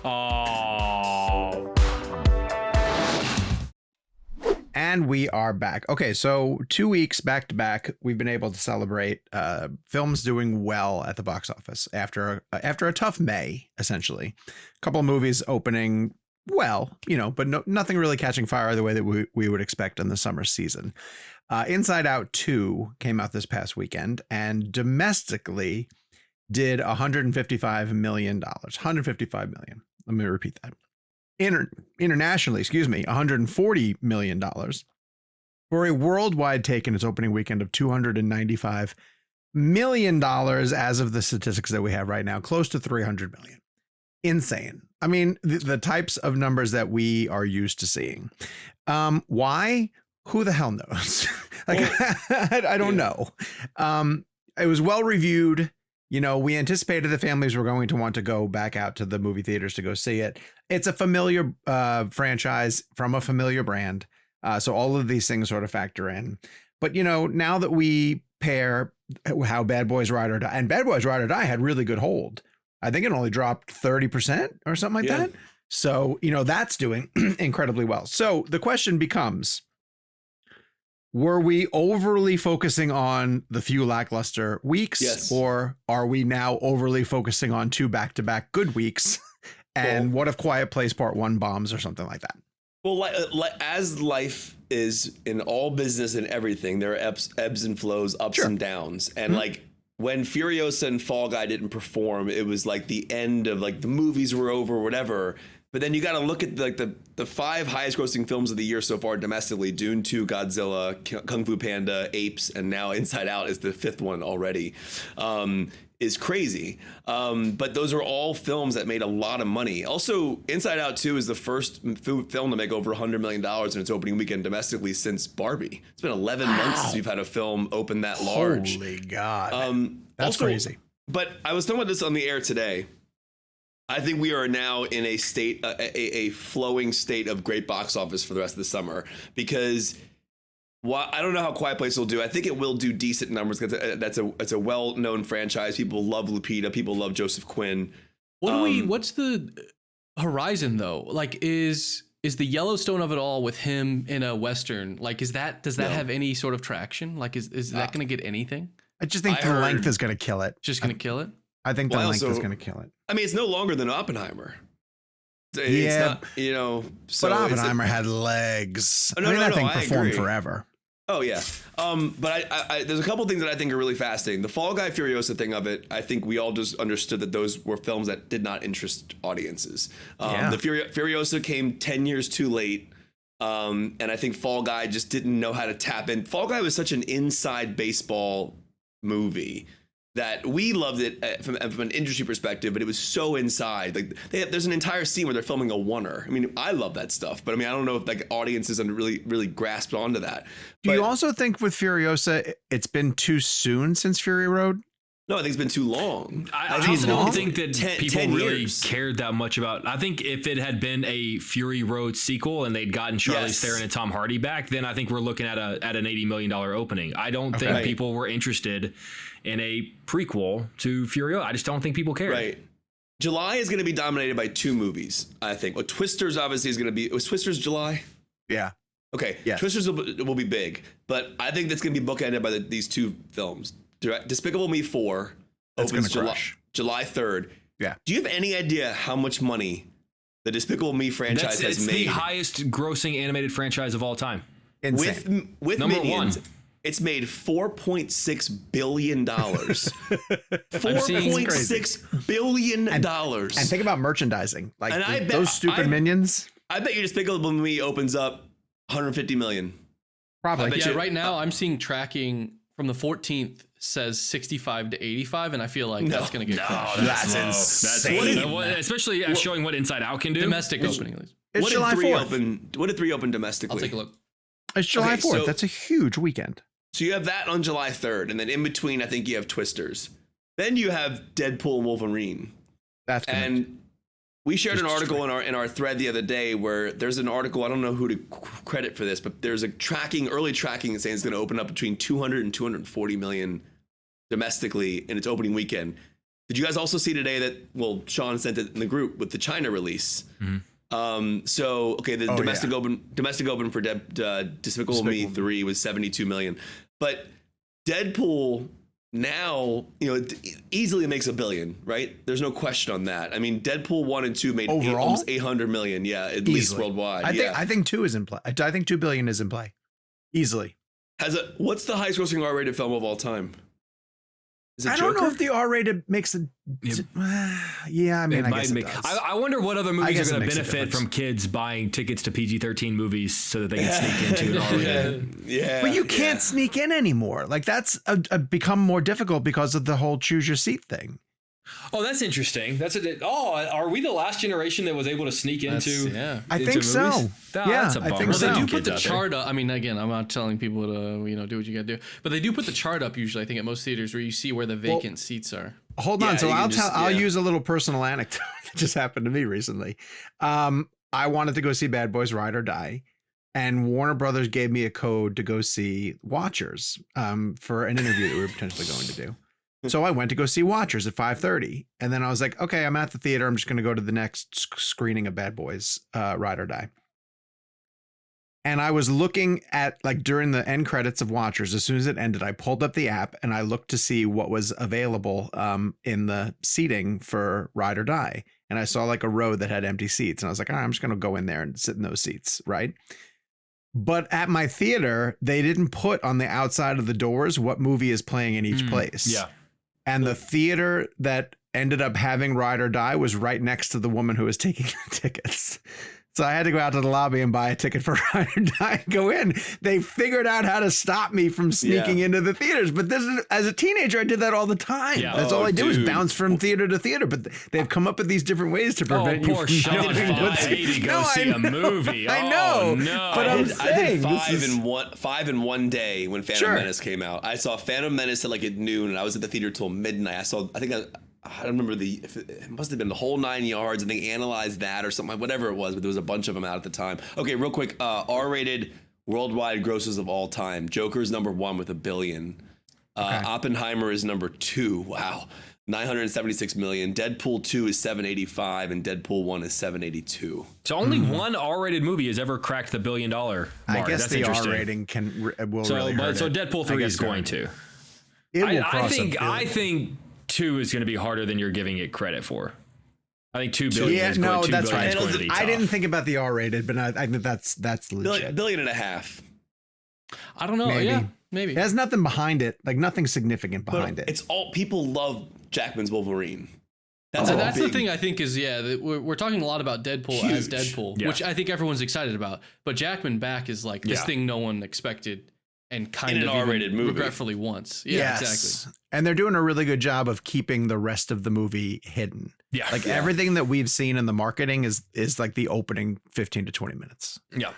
Oh. And we are back. Okay, so 2 weeks back to back, we've been able to celebrate films doing well at the box office after a tough May, essentially. A couple of movies opening well, you know, but nothing really catching fire the way that we would expect in the summer season. Inside Out 2 came out this past weekend and domestically did $155 million. $155 million. Let me repeat that. Internationally, $140 million for a worldwide take in its opening weekend of $295 million as of the statistics that we have right now, close to $300 million. Insane. I mean, the types of numbers that we are used to seeing. Why? Who the hell knows? I don't know. It was well reviewed. You know, we anticipated the families were going to want to go back out to the movie theaters to go see it. It's a familiar franchise from a familiar brand. So all of these things sort of factor in. But, you know, now that we pair how Bad Boys Ride or Die, and Bad Boys Ride or Die had really good hold. I think it only dropped 30% or something like that. So, that's doing incredibly well. So the question becomes, were we overly focusing on the few lackluster weeks, Yes. or are we now overly focusing on 2 back-to-back good weeks? And what if Quiet Place Part 1 bombs or something like that? Well, as life is in all business and everything, there are ebbs and flows, ups and downs. And like when Furiosa and Fall Guy didn't perform, it was like the end of like the movies were over, whatever. But then you got to look at like the 5 highest grossing films of the year so far domestically: Dune 2, Godzilla, Kung Fu Panda, Apes, and now Inside Out is the 5th one already. Is crazy. But those are all films that made a lot of money. Also, Inside Out 2 is the first film to make over $100 million in its opening weekend domestically since Barbie. It's been 11 months since we've had a film open that large. Holy God. That's also crazy. But I was talking about this on the air today. I think we are now in a state, a flowing state of great box office for the rest of the summer, because I don't know how Quiet Place will do. I think it will do decent numbers because it's a well-known franchise. People love Lupita. People love Joseph Quinn. What's the horizon though? Like, is the Yellowstone of it all with him in a Western? Like, does that have any sort of traction? Like, is that going to get anything? I just think the length is going to kill it. Just going to kill it? I think the length is going to kill it. I mean, it's no longer than Oppenheimer. It's not, so but Oppenheimer had legs. That thing I performed agree. forever. Oh yeah. But I there's a couple things that I think are really fascinating. The Fall Guy Furiosa thing of it, I think we all just understood that those were films that did not interest audiences. The Furiosa came 10 years too late. And I think Fall Guy just didn't know how to tap in. Fall Guy was such an inside baseball movie that we loved it from an industry perspective, but it was so inside. Like there's an entire scene where they're filming a oneer. I mean, I love that stuff, but I mean, I don't know if like audiences really grasped onto that. Do you also think with Furiosa, it's been too soon since Fury Road? No, I think it's been too long. I also don't think that people 10 really years. cared that much about. I think if it had been a Fury Road sequel and they'd gotten Charlize Theron and Tom Hardy back, then I think we're looking at an $80 million opening. I don't think people were interested in a prequel to Fury Road. I just don't think people cared. Right. July is going to be dominated by 2 movies, I think. Well, Twisters obviously is going to be. Was Twisters July? Yeah. Okay. Yes. Twisters will be big, but I think that's going to be bookended by these 2 films. Despicable Me 4 opens July 3rd. Yeah. Do you have any idea how much money the Despicable Me franchise has made? It's the highest grossing animated franchise of all time. Insane. With Number Minions, 1. it's made $4.6 billion. $4.6 billion. And think about merchandising. Like those stupid Minions. I bet you Despicable Me opens up 150 million. Probably. Yeah, right now I'm seeing tracking from the 14th says 65 to 85, and I feel like that's going to get crushed. That's insane. Especially showing what Inside Out can do. Domestic opening, at least. It's July 4th. What did 3 open domestically? I'll take a look. It's July 4th. So- That's a huge weekend. So you have that on July 3rd, and then in between, I think you have Twisters. Then you have Deadpool and Wolverine. That's correct. And we shared an article in our thread the other day where there's an article, I don't know who to credit for this, but there's a early tracking saying it's going to open up between 200 and 240 million domestically in its opening weekend. Did you guys also see today that, well, Sean sent it in the group with the China release. Mm-hmm. So, okay, the domestic open for Despicable Me 3 was 72 million. But Deadpool now, it easily makes $1 billion, right? There's no question on that. I mean, Deadpool 1 and 2 made almost 800 million, at least worldwide. I think 2 is in play. I think $2 billion is in play. Easily. What's the highest grossing R-rated film of all time? Is it I Joker? don't know if the R-rated makes a... Yeah, I mean, I guess it does. I wonder what other movies are going to makes a benefit difference. from kids buying tickets to PG-13 movies so that they can sneak into an R-rated. Yeah. But you can't sneak in anymore. Like, that's become more difficult because of the whole choose your seat thing. Oh, that's interesting. Are we the last generation that was able to sneak into? I think so. That's a bummer. I think so. They do put Kids the out there. chart up. I mean, again, I'm not telling people to do what you got to do, but they do put the chart up usually. I think at most theaters where you see where the vacant seats are. Hold on. So I'll yeah. use a little personal anecdote that just happened to me recently. I wanted to go see Bad Boys Ride or Die. and Warner Brothers gave me a code to go see Watchers for an interview that we were potentially going to do. So I went to go see Watchers at 5:30, and then I was like, okay, I'm at the theater. I'm just going to go to the next screening of Bad Boys, Ride or Die. And I was looking at, like, during the end credits of Watchers, as soon as it ended, I pulled up the app and I looked to see what was available in the seating for Ride or Die. And I saw like a row that had empty seats. And I was like, all right, I'm just going to go in there and sit in those seats. Right. But at my theater, they didn't put on the outside of the doors what movie is playing in each place. Yeah. And the theater that ended up having Ride or Die was right next to the woman who was taking the tickets. So I had to go out to the lobby and buy a ticket for Ride or Die and go in. They figured out how to stop me from sneaking into the theaters. But this is, as a teenager, I did that all the time. Yeah. That's all I do is bounce from theater to theater. But they've come up with these different ways to prevent you from Sean, getting to go see a movie. I know. No. But I did five in one day when Phantom Menace came out. I saw Phantom Menace at like at noon, and I was at the theater till midnight. I don't remember it must have been the whole 9 yards, and they analyzed that or something, whatever it was, but there was a bunch of them out at the time. Okay, real quick, R-rated worldwide grosses of all time. Joker's number 1 with $1 billion. Oppenheimer is number 2. Wow. 976 million. Deadpool 2 is 785, and Deadpool 1 is 782. So only one R-rated movie has ever cracked the $1 billion mark. I guess That's the interesting. R rating will really hurt So it. Deadpool 3 is going to. It will cross I think 2 is going to be harder than you're giving it credit for. I think 2 billion is going, 2 that's billion right. is going to be tough. I didn't think about the R-rated, but I think that's legit. Billion and a half. I don't know. Maybe. Yeah, maybe. It has nothing behind it, like nothing significant behind it. It's all people love Jackman's Wolverine. That's the thing I think is, that we're talking a lot about Deadpool as Deadpool, which I think everyone's excited about. But Jackman back is like this thing no one expected and kind of R-rated movie. Regretfully once. Yeah, exactly. And they're doing a really good job of keeping the rest of the movie hidden. Yeah. Like everything that we've seen in the marketing is like the opening 15 to 20 minutes. Yeah.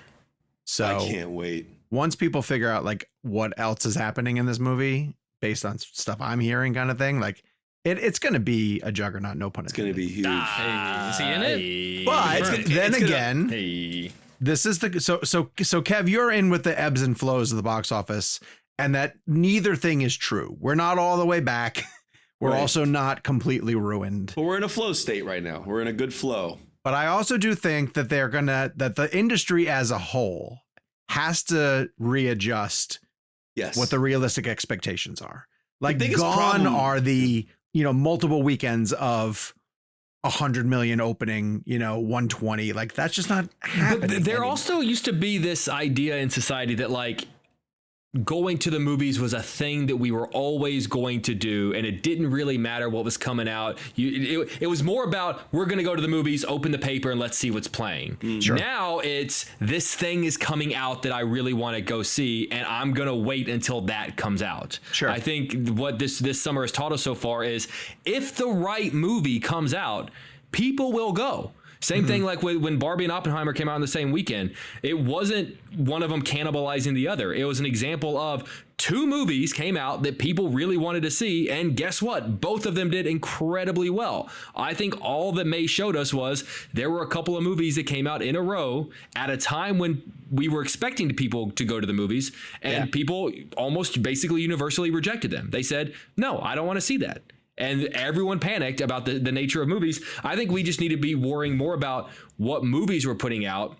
So I can't wait. Once people figure out like what else is happening in this movie based on stuff I'm hearing kind of thing, like it's going to be a juggernaut, no pun intended. It's going to be huge. Hey, is he in it? But then again, this is the so Kev, you're in with the ebbs and flows of the box office, and that neither thing is true. We're not all the way back. We're also not completely ruined. But we're in a flow state right now. We're in a good flow. But I also do think that that the industry as a whole has to readjust what the realistic expectations are. Like gone are the, multiple weekends of 100 million opening, 120, like that's just not happening. But there also used to be this idea in society that like going to the movies was a thing that we were always going to do, and it didn't really matter what was coming out. It was more about, we're going to go to the movies, open the paper, and let's see what's playing. Sure. Now it's, this thing is coming out that I really want to go see, and I'm going to wait until that comes out. Sure. I think what this summer has taught us so far is, if the right movie comes out, people will go. Same thing like when Barbie and Oppenheimer came out in the same weekend. It wasn't one of them cannibalizing the other. It was an example of 2 movies came out that people really wanted to see, and guess what? Both of them did incredibly well. I think all that May showed us was there were a couple of movies that came out in a row at a time when we were expecting people to go to the movies, and people almost basically universally rejected them. They said, no, I don't want to see that. And everyone panicked about the nature of movies. I think we just need to be worrying more about what movies we're putting out,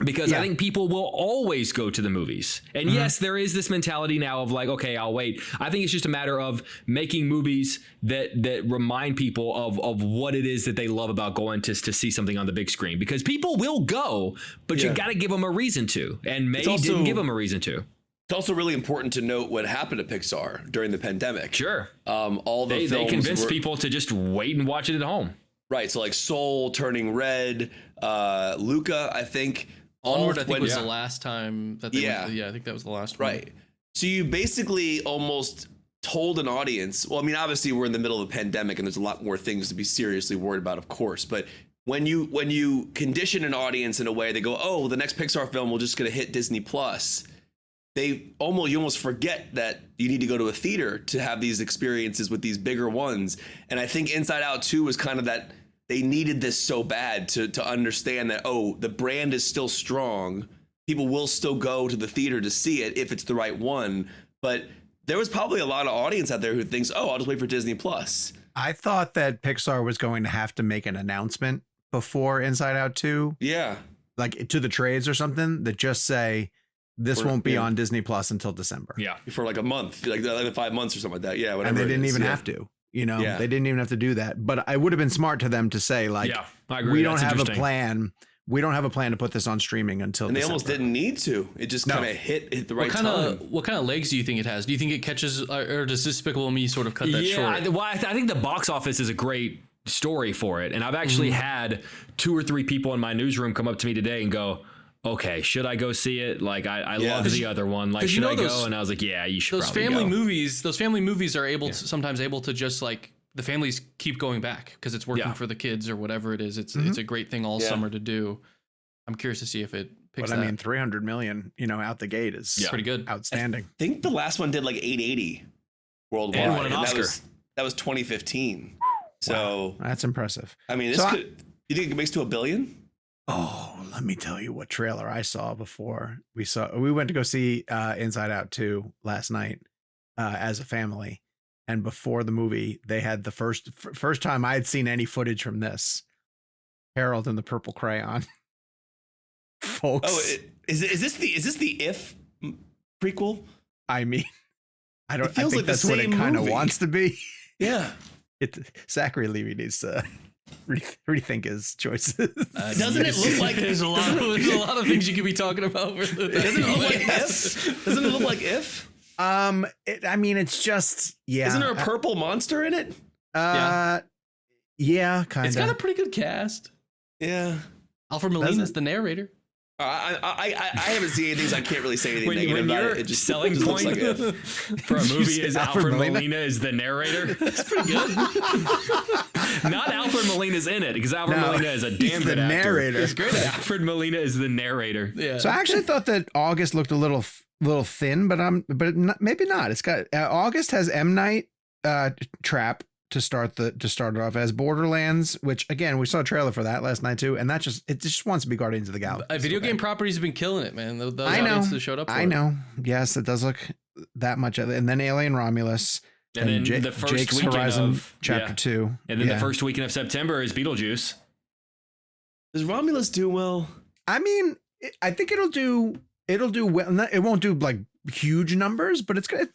because I think people will always go to the movies. And yes, there is this mentality now of like, okay, I'll wait. I think it's just a matter of making movies that remind people of what it is that they love about going to see something on the big screen, because people will go, but you got to give them a reason to. And May didn't give them a reason to. It's also really important to note what happened to Pixar during the pandemic. Sure. They convinced people to just wait and watch it at home. Right. So like Soul, Turning Red, Luca, I think. Onward, I think was the last time that they went to, I think that was the last one. Right. So you basically almost told an audience, well, I mean, obviously we're in the middle of a pandemic and there's a lot more things to be seriously worried about, of course. But when you condition an audience in a way, they go, oh, the next Pixar film, we're just going to hit Disney Plus. You almost forget that you need to go to a theater to have these experiences with these bigger ones. And I think Inside Out 2 was kind of that, they needed this so bad to understand that, oh, the brand is still strong. people will still go to the theater to see it if it's the right one. But there was probably a lot of audience out there who thinks, oh, I'll just wait for Disney Plus. I thought that Pixar was going to have to make an announcement before Inside Out 2. Yeah. Like to the trades or something that just say this won't be on Disney Plus until December. Yeah. For like a month, like 5 months or something like that. Yeah. Whatever. And they didn't even have to, you know, they didn't even have to do that. But I would have been smart to them to say, like, I agree. We don't have a plan. We don't have a plan to put this on streaming until And they December. almost didn't need to. It just kind of hit the right time. What kind of legs do you think it has? Do you think it catches, or does Despicable Me sort of cut that short? I think the box office is a great story for it. And I've actually had 2 or 3 people in my newsroom come up to me today and go, okay, should I go see it? Like, I love the other one. Like, should I go? And I was like, yeah, you should probably go. Those family movies are sometimes able to just like, the families keep going back because it's working for the kids or whatever it is. It's a great thing all summer to do. I'm curious to see if it picks But I mean, 300 million, out the gate is pretty good. Outstanding. I think the last one did like 880 worldwide. And won an Oscar. That was 2015. So wow, that's impressive. I mean, you think it makes to $1 billion? Oh, let me tell you what trailer I saw before we went to go see Inside Out 2 last night as a family. And before the movie, they had the first time I had seen any footage from this. Harold and the Purple Crayon. Folks. Oh, is this the If prequel? I mean, I think like that's what it kind of wants to be. Yeah. Zachary Levi needs to rethink his choices. Doesn't it look like there's a lot of things you could be talking about? Doesn't it look like If? Doesn't it look like If? I mean, it's just Isn't there a purple monster in it? Yeah, kind of. It's got a pretty good cast. Yeah. Alfred Molina is the narrator. I haven't seen anything, so I can't really say anything negative about it. It just selling looks point like it. for a movie is Alfred Molina is the narrator. That's pretty good. Not Alfred Molina's in it because Alfred Molina is a damn good actor. Narrator. It's great. Alfred Molina is the narrator. Yeah. So I actually thought that August looked a little thin, but maybe not. It's got August has M. Night Trap to start it off as Borderlands, which again we saw a trailer for that last night too, and it just wants to be Guardians of the Galaxy. Video game properties have been killing it, man. Those I know. audiences showed up. I know. Yes, it does look that much of it, and then Alien Romulus, and then the first Jake's weekend Horizon of Chapter 2, and then the first weekend of September is Beetlejuice. Does Romulus do well? I mean, I think it'll do well. It won't do like huge numbers, but it's going to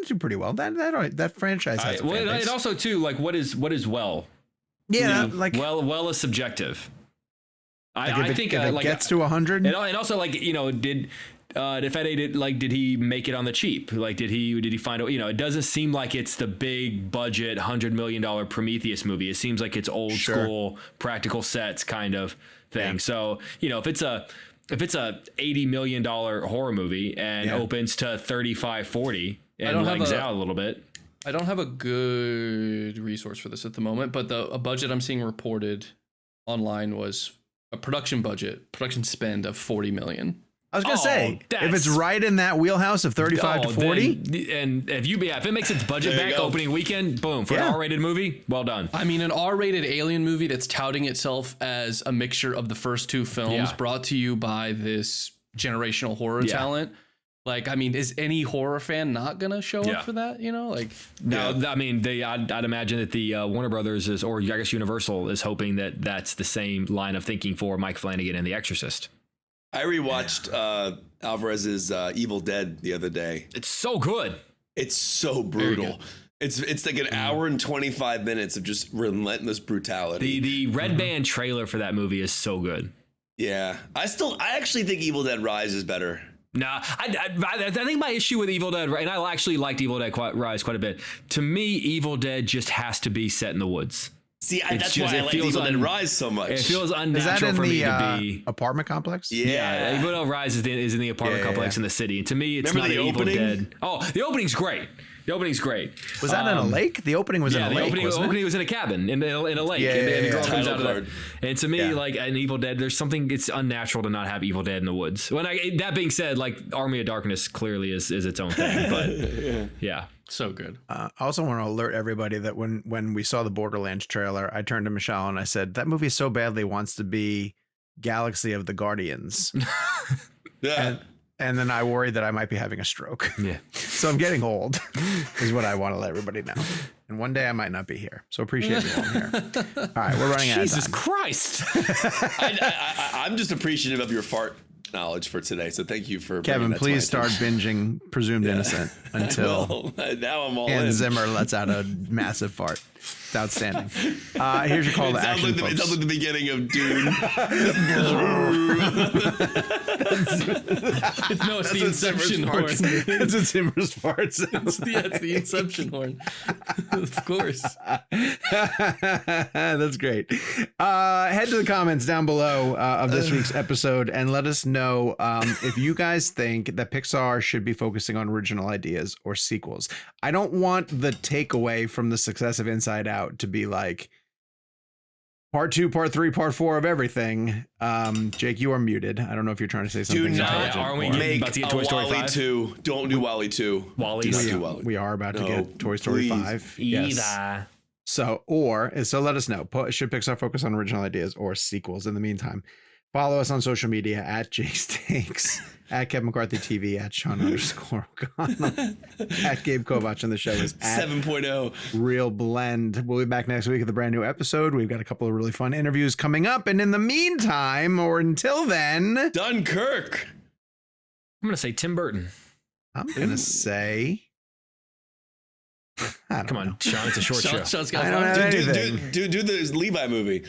do pretty well. That franchise has it also too, like what is well? Yeah, well is subjective. I think if it gets to 100, and also like did did he make it on the cheap? Like did he find it doesn't seem like it's the big budget $100 million Prometheus movie. It seems like it's old school practical sets kind of thing. Yeah. So if it's a $80 million horror movie and opens to 35-40 and legs out a little bit. I don't have a good resource for this at the moment, but a budget I'm seeing reported online was a production spend of $40 million. I was gonna say, if it's right in that wheelhouse of 35 to 40, and if it makes its budget back opening weekend, boom, for an R-rated movie, well done. I mean, an R-rated alien movie that's touting itself as a mixture of the first 2 films, brought to you by this generational horror talent. Like, I mean, is any horror fan not gonna show up for that? I mean, I'd imagine that the Warner Brothers or I guess Universal is hoping that that's the same line of thinking for Mike Flanagan and The Exorcist. I rewatched Alvarez's Evil Dead the other day. It's so good. It's so brutal. It's like an hour and 25 minutes of just relentless brutality. The Red Band trailer for that movie is so good. Yeah, I actually think Evil Dead Rise is better. Nah, I think my issue with Evil Dead, and I actually liked Evil Dead Rise quite a bit. To me, Evil Dead just has to be set in the woods. See, that's why I like Evil Dead Rise so much. It feels unnatural for me to be apartment complex. Yeah, Evil Dead Rise is in the apartment complex in the city. And to me, it's not Evil Dead. Oh, the opening's great. The opening's great. Was that in a lake? The opening was in a lake. The opening was in a cabin in a lake. And the girl comes out of there. And to me, like an Evil Dead, there's something. It's unnatural to not have Evil Dead in the woods. That being said, like Army of Darkness clearly is its own thing. But yeah. So good. I also want to alert everybody that when we saw the Borderlands trailer, I turned to Michelle and I said, that movie so badly wants to be Galaxy of the Guardians. Yeah. And then I worry that I might be having a stroke. Yeah. So I'm getting old is what I want to let everybody know. And one day I might not be here. So appreciate you all here. All right, we're running out of Jesus time. Christ. I'm just appreciative of your fart knowledge for today. So thank you for Kevin, bringing that to please my start binging Presumed Innocent until now I'm all Hans in. Zimmer lets out a massive fart. It's outstanding. Here's your call to action, It sounds folks. like the beginning of Dune. No, it's the Inception horn. It's a Zimmer's fart sound. It's the Inception horn. Of course. That's great. Head to the comments down below of this week's episode and let us know if you guys think that Pixar should be focusing on original ideas or sequels. I don't want the takeaway from the success of Inside Out to be like part 2, part 3, part 4 of everything. Jake, you are muted. I don't know if you're trying to say something. Do not intelligent aren't we or- getting- make about to get a Toy Story Wall-E 5? 2. Don't do Wall-E 2. Wall-E Do not is- do Wall-E. we are about to No, get Toy Story please. 5. Yes. So let us know. Should Pixar focus on original ideas or sequels? In the meantime, follow us on social media at Jake's Takes, at Kevin McCarthy TV, at Sean _O'Connell, at Gabe Kovach, and the show is at 7.0. ReelBlend. We'll be back next week with a brand new episode. We've got a couple of really fun interviews coming up. And in the meantime, or until then, Dunkirk. I'm going to say Tim Burton. I'm going to say, I don't Come on, know. Sean, it's a short show. Sean's got I don't fun. have anything. Do the Levi movie.